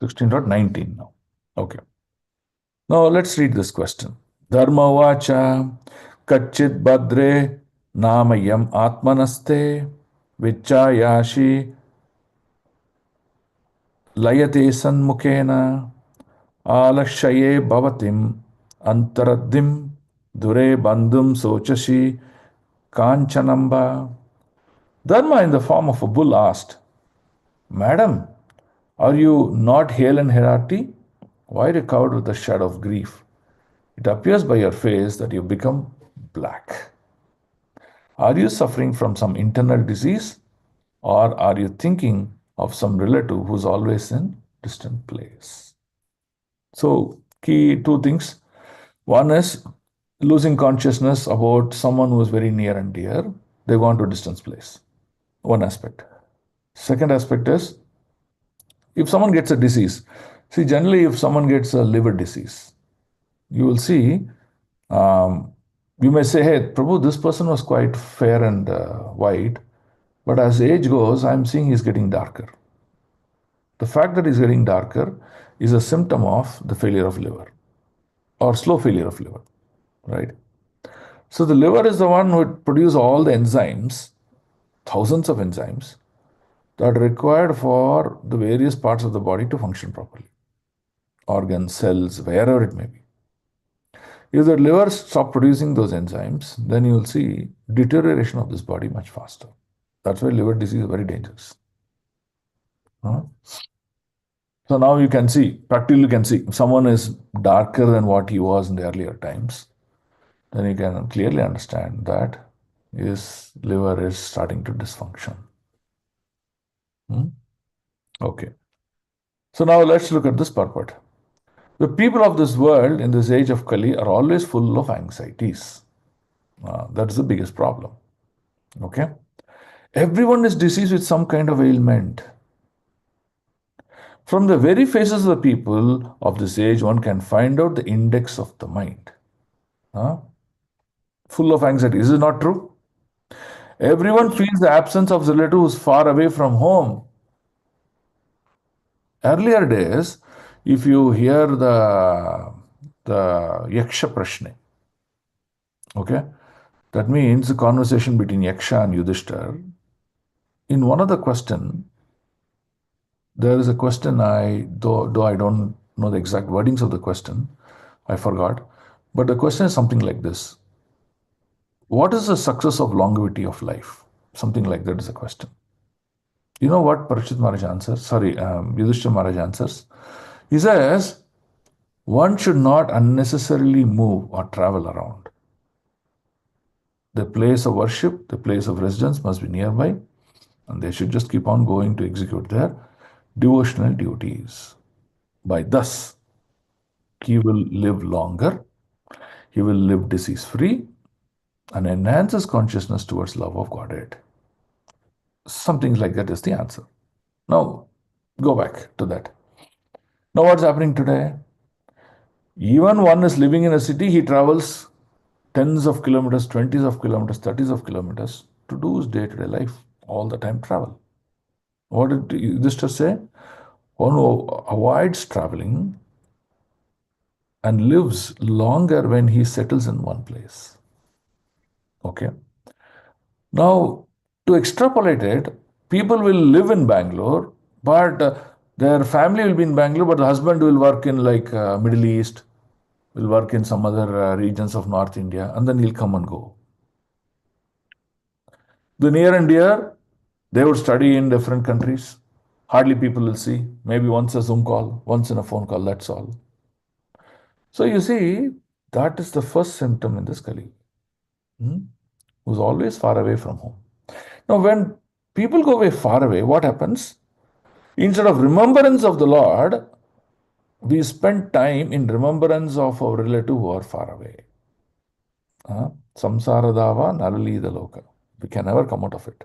16.19 now. Okay. Now let's read this question. Dharma vacha kachit badre namayam atmanaste vichayashi layate sanmukena alashaye bhavatim antaradim dure bandhum sochashi kanchanamba. Dharma in the form of a bull asked, Madam, are you not hale and hearty? Why are you covered with the shadow of grief? It appears by your face that you become black. Are you suffering from some internal disease? Or are you thinking of some relative who's always in distant place? So, key two things. One is losing consciousness about someone who is very near and dear. They go on to a distant place. One aspect. Second aspect is if someone gets a disease. See, generally, if someone gets a liver disease, you will see, you may say, hey, Prabhu, this person was quite fair and white, but as age goes, I'm seeing he's getting darker. The fact that he's getting darker is a symptom of the failure of liver or slow failure of liver, right? So the liver is the one who produces all the enzymes, thousands of enzymes, that are required for the various parts of the body to function properly. Organs, cells, wherever it may be. If the liver stops producing those enzymes, then you will see deterioration of this body much faster. That's why liver disease is very dangerous. So now you can see, practically you can see, if someone is darker than what he was in the earlier times, then you can clearly understand that his liver is starting to dysfunction. Okay. So now let's look at this purport. The people of this world in this age of Kali are always full of anxieties. That's the biggest problem. Okay. Everyone is diseased with some kind of ailment. From the very faces of the people of this age, one can find out the index of the mind. Full of anxiety. Is it not true? Everyone feels the absence of the relative who is far away from home. Earlier days, if you hear the Yaksha Prashne, okay, that means the conversation between Yaksha and Yudhishthir. In one of the question, there is a question though I don't know the exact wordings of the question, I forgot, but the question is something like this: what is the success of longevity of life? Something like that is the question. You know what Parikshit Maharaj answers? Yudhishthira Maharaj answers. He says, one should not unnecessarily move or travel around. The place of worship, the place of residence must be nearby, and they should just keep on going to execute their devotional duties. By thus, he will live longer, he will live disease-free, and enhance his consciousness towards love of Godhead. Something like that is the answer. Now, go back to that. Now, what's happening today? Even one is living in a city, he travels tens of kilometers, 20s of kilometers, 30s of kilometers to do his day-to-day life, all the time travel. What did Yudhishthira say? One who avoids traveling and lives longer when he settles in one place. Okay. Now, to extrapolate it, people will live in Bangalore, but their family will be in Bangalore, but the husband will work in like Middle East, will work in some other regions of North India, and then he'll come and go. The near and dear, they would study in different countries. Hardly people will see. Maybe once a Zoom call, once in a phone call, that's all. So you see, that is the first symptom in this Kali, who's always far away from home. Now, when people go away far away, what happens? Instead of remembrance of the Lord, we spend time in remembrance of our relative who are far away. Samsaradava Narali the Loka. We can never come out of it.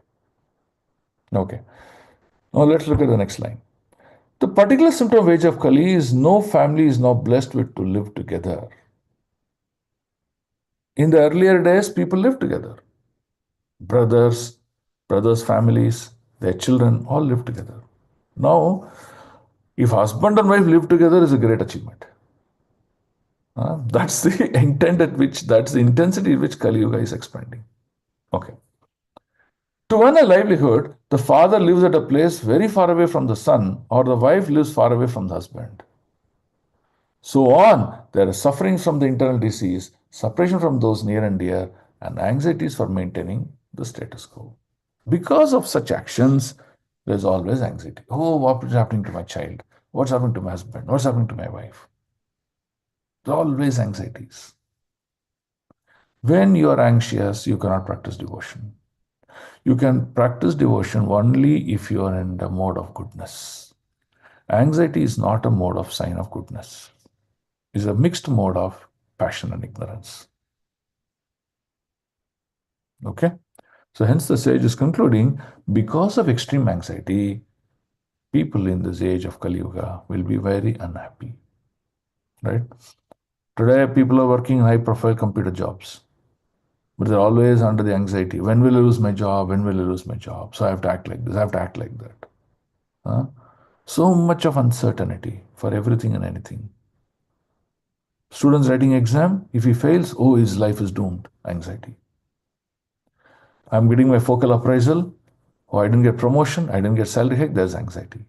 Okay. Now let's look at the next line. The particular symptom of age of Kali is no family is now blessed with to live together. In the earlier days, people lived together. Brothers, families, their children all lived together. Now, if husband and wife live together is a great achievement. That's the intent at which, that's the intensity at which Kali Yuga is expanding. Okay. To earn a livelihood, the father lives at a place very far away from the son, or the wife lives far away from the husband. So on, there is suffering from the internal disease, separation from those near and dear, and anxieties for maintaining the status quo. Because of such actions, there's always anxiety. Oh, what is happening to my child? What's happening to my husband? What's happening to my wife? There are always anxieties. When you are anxious, you cannot practice devotion. You can practice devotion only if you are in the mode of goodness. Anxiety is not a mode of sign of goodness. It's a mixed mode of passion and ignorance. Okay? So hence the sage is concluding, because of extreme anxiety, people in this age of Kali Yuga will be very unhappy. Right? Today, people are working high-profile computer jobs, but they're always under the anxiety. When will I lose my job? When will I lose my job? So I have to act like this. I have to act like that. So much of uncertainty for everything and anything. Students writing exam, if he fails, oh, his life is doomed. Anxiety. I'm getting my focal appraisal. Oh, I didn't get promotion. I didn't get salary hike. There's anxiety.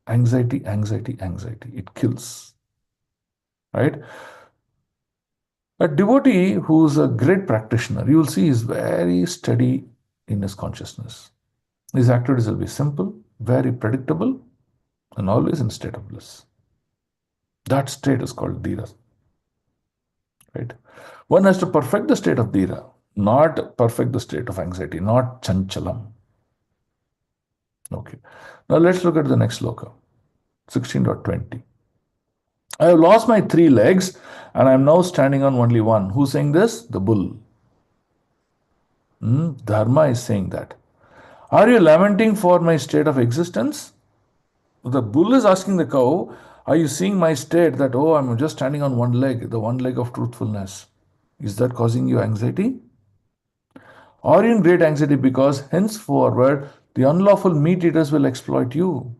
Anxiety, anxiety, anxiety. It kills. Right? A devotee who's a great practitioner, you will see is very steady in his consciousness. His activities will be simple, very predictable, and always in state of bliss. That state is called dhira. Right? One has to perfect the state of dhira. not perfect the state of anxiety, not chanchalam. Okay. Now let's look at the next sloka, 16.20. I have lost my 3 legs and I am now standing on only one. Who's saying this? The bull. Dharma is saying that. Are you lamenting for my state of existence? The bull is asking the cow, are you seeing my state that, oh, I'm just standing on one leg, the one leg of truthfulness? Is that causing you anxiety? Are you in great anxiety because henceforward the unlawful meat eaters will exploit you?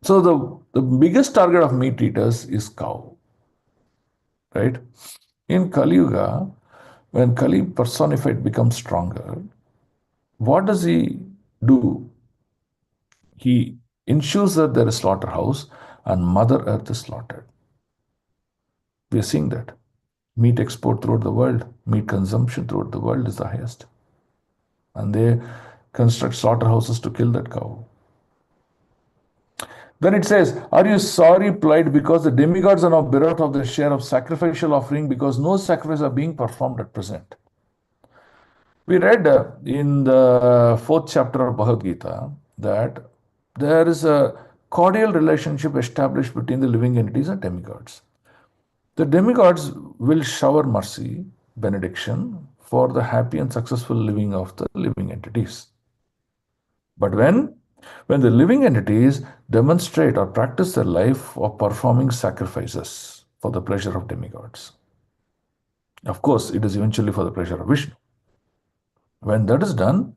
So the biggest target of meat eaters is cow, right? In Kali Yuga, when Kali personified becomes stronger, what does he do? He ensures that there is slaughterhouse and Mother Earth is slaughtered. We are seeing that. Meat export throughout the world, meat consumption throughout the world is the highest. And they construct slaughterhouses to kill that cow. Then it says, are you sorry plight because the demigods are now bereft of their share of sacrificial offering because no sacrifices are being performed at present? We read in the 4th chapter of Bhagavad Gita that there is a cordial relationship established between the living entities and demigods. The demigods will shower mercy, benediction for the happy and successful living of the living entities. But when the living entities demonstrate or practice their life of performing sacrifices for the pleasure of demigods, of course, it is eventually for the pleasure of Vishnu. When that is done,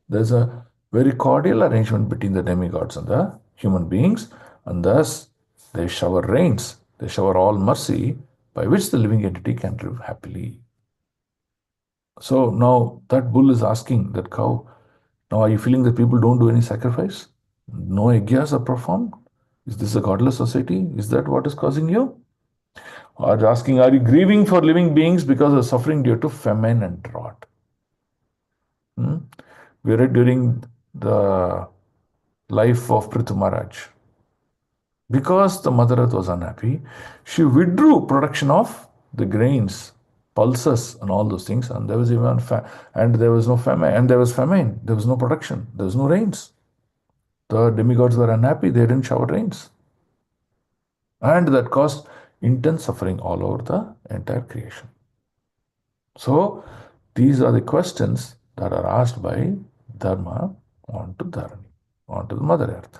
there's a very cordial arrangement between the demigods and the human beings, and thus they shower rains, they shower all mercy by which the living entity can live happily. So now that bull is asking that cow, now are you feeling that people don't do any sacrifice? No yajnas are performed? Is this a godless society? Is that what is causing you? Or asking, are you grieving for living beings because of suffering due to famine and drought? We read during the life of Prithu Maharaj. Because the Mother Earth was unhappy, she withdrew production of the grains, pulses, and all those things, and there was even and there was no famine, and there was famine. There was no production. There was no rains. The demigods were unhappy. They didn't shower rains, and that caused intense suffering all over the entire creation. So these are the questions that are asked by Dharma onto Dharani, onto the Mother Earth.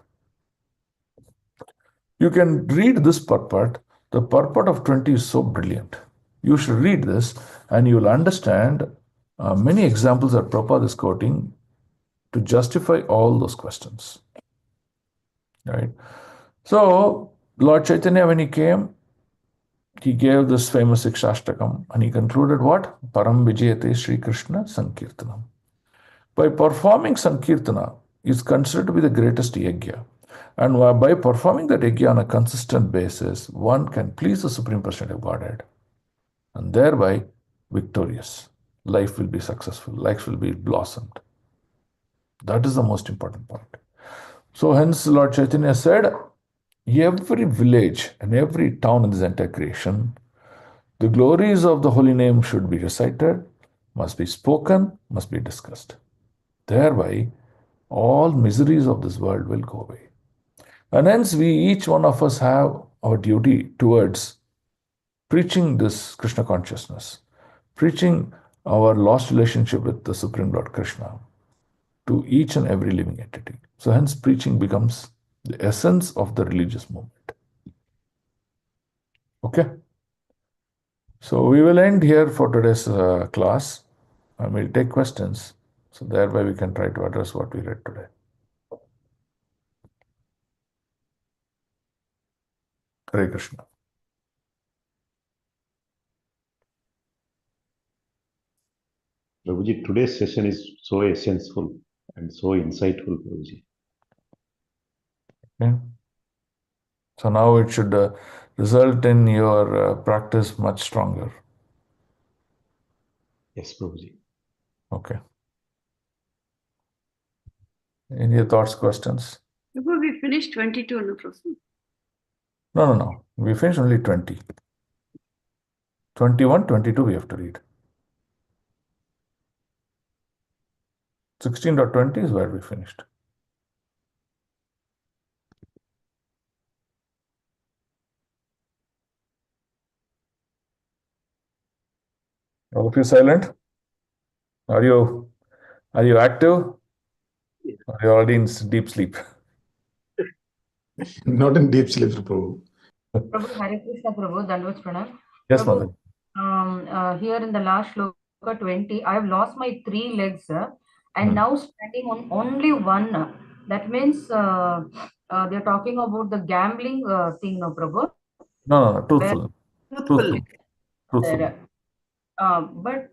You can read this purport. The purport of 20 is so brilliant. You should read this and you will understand many examples that Prabhupada is quoting to justify all those questions. Right? So, Lord Chaitanya, when he came, he gave this famous Sikshashtakam and he concluded what? Param Vijayate Sri Krishna Sankirtanam. By performing Sankirtana is considered to be the greatest yajna. And by performing that yajna on a consistent basis, one can please the Supreme Personality of Godhead and thereby victorious. Life will be successful. Life will be blossomed. That is the most important point. So hence Lord Chaitanya said, every village and every town in this entire creation, the glories of the holy name should be recited, must be spoken, must be discussed. Thereby, all miseries of this world will go away. And hence, each one of us have our duty towards preaching this Krishna consciousness, preaching our lost relationship with the Supreme Lord Krishna to each and every living entity. So hence, preaching becomes the essence of the religious movement. Okay? So we will end here for today's class, and we'll take questions. So thereby we can try to address what we read today. Hare Krishna. Prabhuji, today's session is so essential and so insightful, Prabhuji. Okay. So now it should result in your practice much stronger. Yes, Prabhuji. Okay. Any thoughts, questions? Before we finish 22, no, Prabhu? No. We finished only 20. 21, 22 we have to read. 16.20 is where we finished. All of you silent? Are you active? Yes. Or are you already in deep sleep? Not in deep sleep, Prabhu. Prabhu, Hare Krishna, Prabhu, Dandavats Pranam. Yes, Prabhu, Mother. here in the last shloka 20, I have lost my 3 legs and now standing on only one. That means they're talking about the gambling thing, no, Prabhu? No, Where truthful. there, but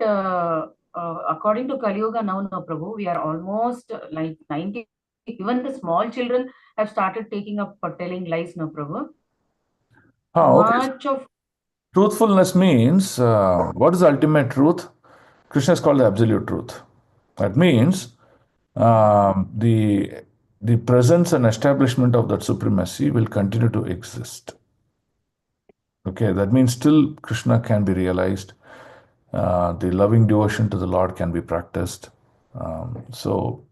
according to Kali Yuga now, no, Prabhu, we are almost like 90. Even the small children have started taking up telling lies, no, Prabhu. Okay. Much of Truthfulness means what is the ultimate truth? Krishna is called the absolute truth. That means the presence and establishment of that supremacy will continue to exist. Okay, that means still Krishna can be realized. The loving devotion to the Lord can be practiced. So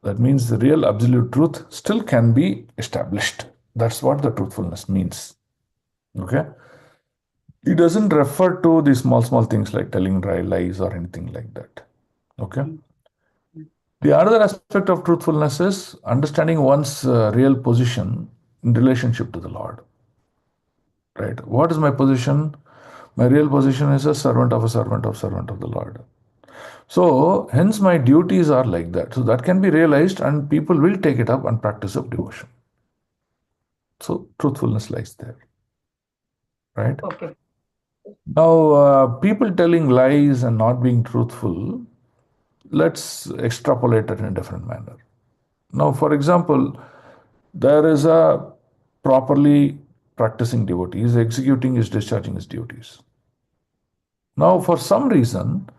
that means the real absolute truth still can be established. That's what the truthfulness means. Okay. It doesn't refer to the small things like telling dry lies or anything like that. Okay. The other aspect of truthfulness is understanding one's real position in relationship to the Lord. Right? What is my position? My real position is a servant of the Lord. So, hence my duties are like that. So, that can be realized and people will take it up and practice of devotion. So, truthfulness lies there. Right? okay. Now, people telling lies and not being truthful, let's extrapolate it in a different manner. Now, for example, there is a properly practicing devotee, he is executing, is discharging his duties. Now, for some reason,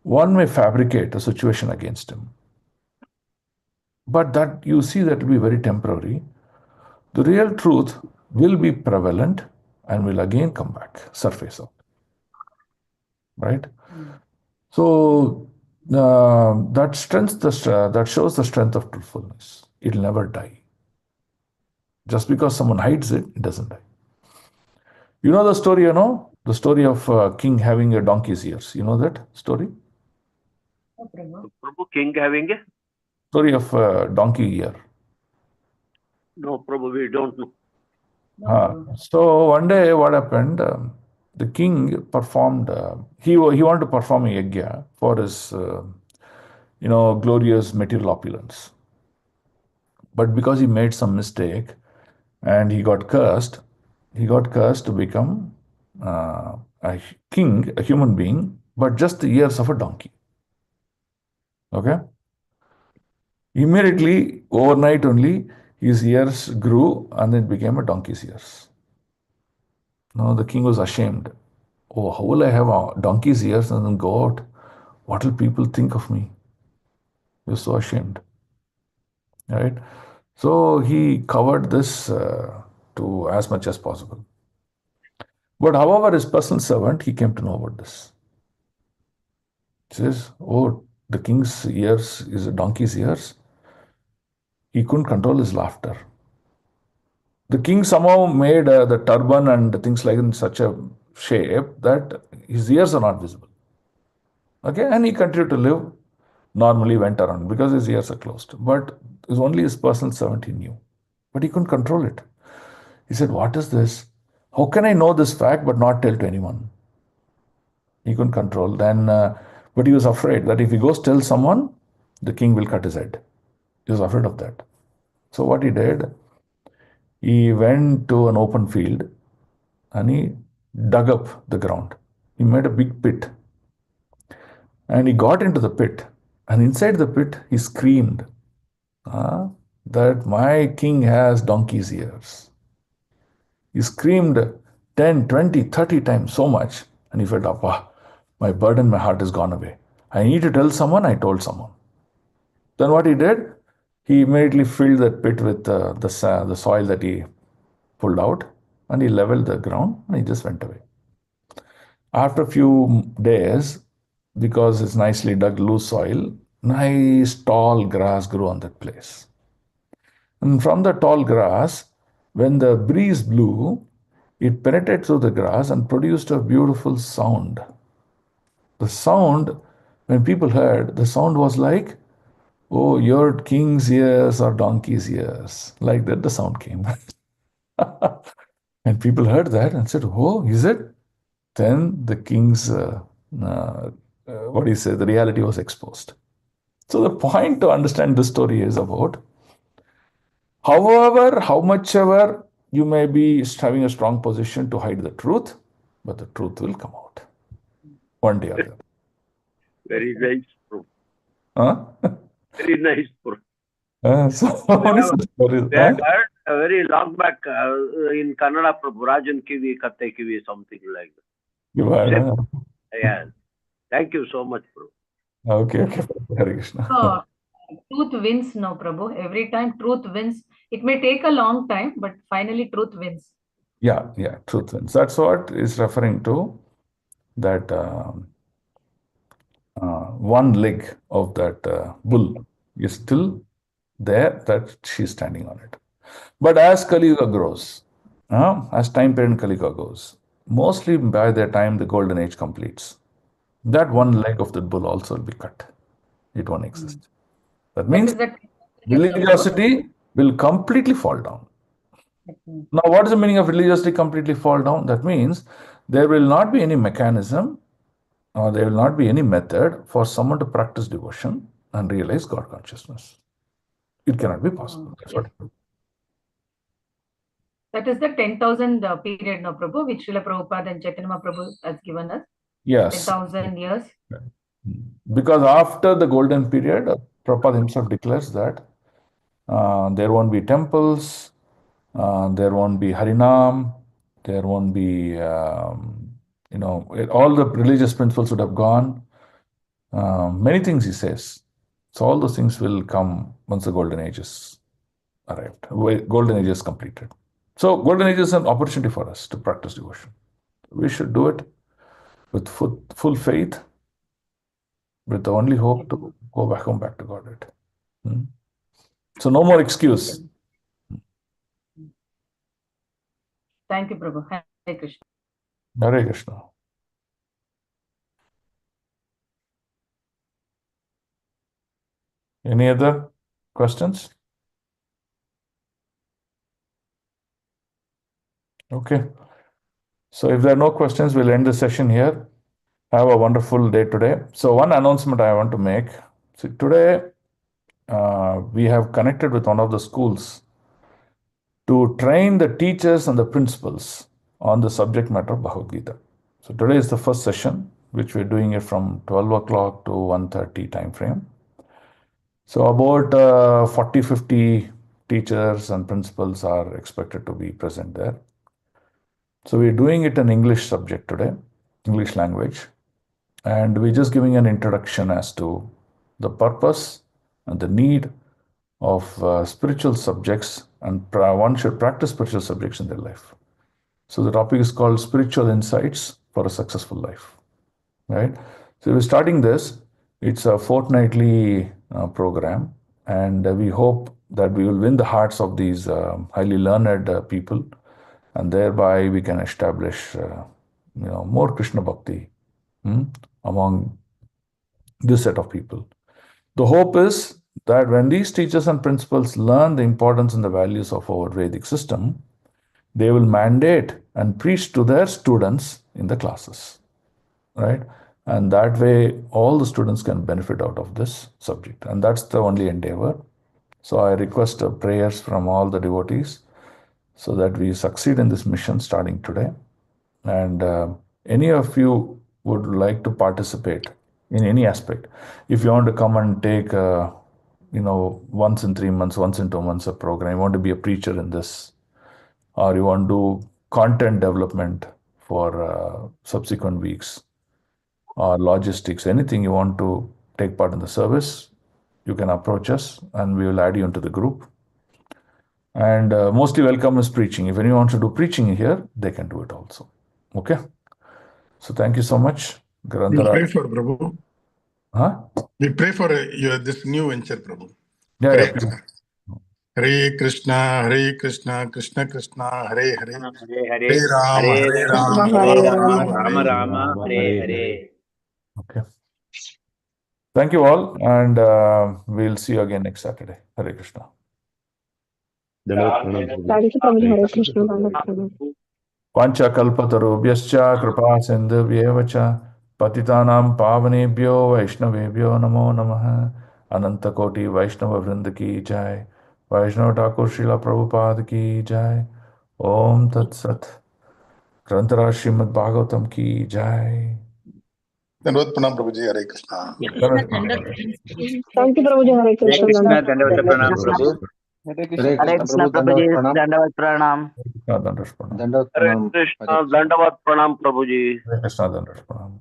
one may fabricate a situation against him. But that you see that will be very temporary. The real truth will be prevalent and will again come back, surface out. Right? So that shows the strength of truthfulness. It'll never die. Just because someone hides it, it doesn't die. You know the story, the story of king having a donkey's ears. You know that story? No, Prabhu. Prabhu, king having a? Story of donkey ear. No, Prabhu, we don't know. No, Prabhu. So one day, what happened? The king performed. He wanted to perform a yajna for his, glorious material opulence. But because he made some mistake, and he got cursed to become a king, a human being, but just the ears of a donkey. Okay. Immediately, overnight only, his ears grew and it became a donkey's ears. Now the king was ashamed. Oh, how will I have a donkey's ears and then go out? What will people think of me? He was so ashamed. Right? So he covered this to as much as possible. But however, his personal servant, he came to know about this. He says, oh, the king's ears is a donkey's ears. He couldn't control his laughter. The king somehow made the turban and things like in such a shape that his ears are not visible. Okay, and he continued to live normally, went around because his ears are closed. But it was only his personal servant he knew. But he couldn't control it. He said, what is this? How can I know this fact but not tell to anyone? He couldn't control. Then, but he was afraid that if he goes tell someone, the king will cut his head. He was afraid of that. So what he did, he went to an open field and he dug up the ground. He made a big pit. And he got into the pit. And inside the pit, he screamed that my king has donkey's ears. He screamed 10, 20, 30 times so much. And he felt, Appa, my burden, my heart has gone away. I need to tell someone, I told someone. Then what he did, he immediately filled that pit with the soil that he pulled out and he leveled the ground and he just went away. After a few days, because it's nicely dug loose soil, nice tall grass grew on that place. And from the tall grass, when the breeze blew, it penetrated through the grass and produced a beautiful sound. The sound, when people heard, the sound was like, oh, your king's ears or donkey's ears. Like that, the sound came. And people heard that and said, oh, is it? Then the king's, what do you say, the reality was exposed. So the point to understand this story is about, however, how much ever you may be having a strong position to hide the truth, but the truth will come out one day or the other. Very nice, Prabhu. Huh? Very nice, Prabhu. So what is the story? We had heard a very long back in Kannada, Prabhu, Rajan Kivi, Katte Kivi, something like that. You heard, huh? Yes. Thank you so much, Prabhu. Okay, okay. Hare Krishna. So, truth wins now, Prabhu. Every time truth wins. It may take a long time, but finally truth wins. Yeah, truth wins. That's what is referring to that one leg of that bull is still there, that she's standing on it. But as Kali Yuga grows, as time period in Kali Yuga goes, mostly by the time the golden age completes, that one leg of the bull also will be cut. It won't exist. That means is that religiosity will completely fall down. Now, what is the meaning of religiosity completely fall down? That means there will not be any mechanism or there will not be any method for someone to practice devotion and realize God consciousness. It cannot be possible. That's what. That is the 10,000 period, no, Prabhu, which Srila Prabhupada and Chaitanya Prabhu has given us. Yes. 10,000 years. Because after the golden period, Prabhupada himself declares that there won't be temples, there won't be Harinam, there won't be, all the religious principles would have gone. Many things he says. So all those things will come once the golden age is arrived, golden age is completed. So golden age is an opportunity for us to practice devotion. We should do it with full faith, with the only hope to go back to Godhead. So no more excuse. Thank you, Prabhu. Hare Krishna. Hare Krishna. Any other questions? Okay. So if there are no questions, we'll end the session here. Have a wonderful day today. So one announcement I want to make. So today, we have connected with one of the schools to train the teachers and the principals on the subject matter of Bhagavad Gita. So today is the first session, which we're doing it from 12 o'clock to 1:30 time frame. So about 40, 50 teachers and principals are expected to be present there. So we're doing it in English subject today, English language. And we're just giving an introduction as to the purpose and the need of spiritual subjects, and one should practice spiritual subjects in their life. So the topic is called Spiritual Insights for a Successful Life, right? So we're starting this. It's a fortnightly program, and we hope that we will win the hearts of these highly learned people, and thereby we can establish more Krishna Bhakti among this set of people. The hope is that when these teachers and principals learn the importance and the values of our Vedic system, they will mandate and preach to their students in the classes, right? And that way, all the students can benefit out of this subject. And that's the only endeavor. So I request prayers from all the devotees so that we succeed in this mission starting today. And any of you would like to participate in any aspect, if you want to come and take, once in 3 months, once in 2 months a program, you want to be a preacher in this, or you want to do content development for subsequent weeks, or logistics, anything you want to take part in the service, you can approach us and we will add you into the group. And mostly welcome is preaching. If anyone wants to do preaching here, they can do it also. Okay. So thank you so much, We Grandhara. pray for Prabhu. Huh? We pray for this new venture, Prabhu. Yeah, Hare yeah. Krishna. Hare Krishna, Hare Krishna, Krishna Krishna, Hare Hare. Hare Hare, Hare Ram, Hare Hare Rama, Ram, Hare Ram Rama, Ram, Rama Hare Rama, Hare Hare. Okay. Thank you all, and we'll see you again next Saturday. Hare Krishna. Dandavat pranam, Prabhuji. Thank you, Prabhuji. Hare Hare Krishna. Krishna. Dandavat pranam. Panchakalpatarubhyascha kripa sindhubhyeva cha patitanam pavanebhyo vaishnavebhyo namo namaha. Anantakoti Vaishnava Vrinda ki jai. Vaishnava Thakur Srila Prabhupada ki jai. Om Tat Sat. Grantara Srimad Bhagavatam ki jai. Dandavat pranam, Prabhuji. Hare Krishna. Thank you, Prabhuji. Hare Hare Krishna. Krishna, Dandavat Dandavata pranam. Pranam Prabhu. Hare Krishna Prabhuji, Dandavat Pranam. Dandavat Hare Pranam. Krishna, Dandavat Pranam Prabhuji. Hare Krishna Dandavat Pranam.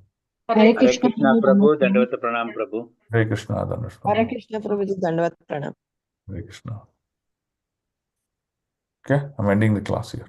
Hare Hare Krishna, Krishna Prabhu, Prabhu, Dandavat pranam. Dandavata Pranam Prabhu. Hare Krishna Dandavat Hare Pranam. Krishna Prabhuji, Dandavat Pranam. Hare Krishna. Okay, I'm ending the class here.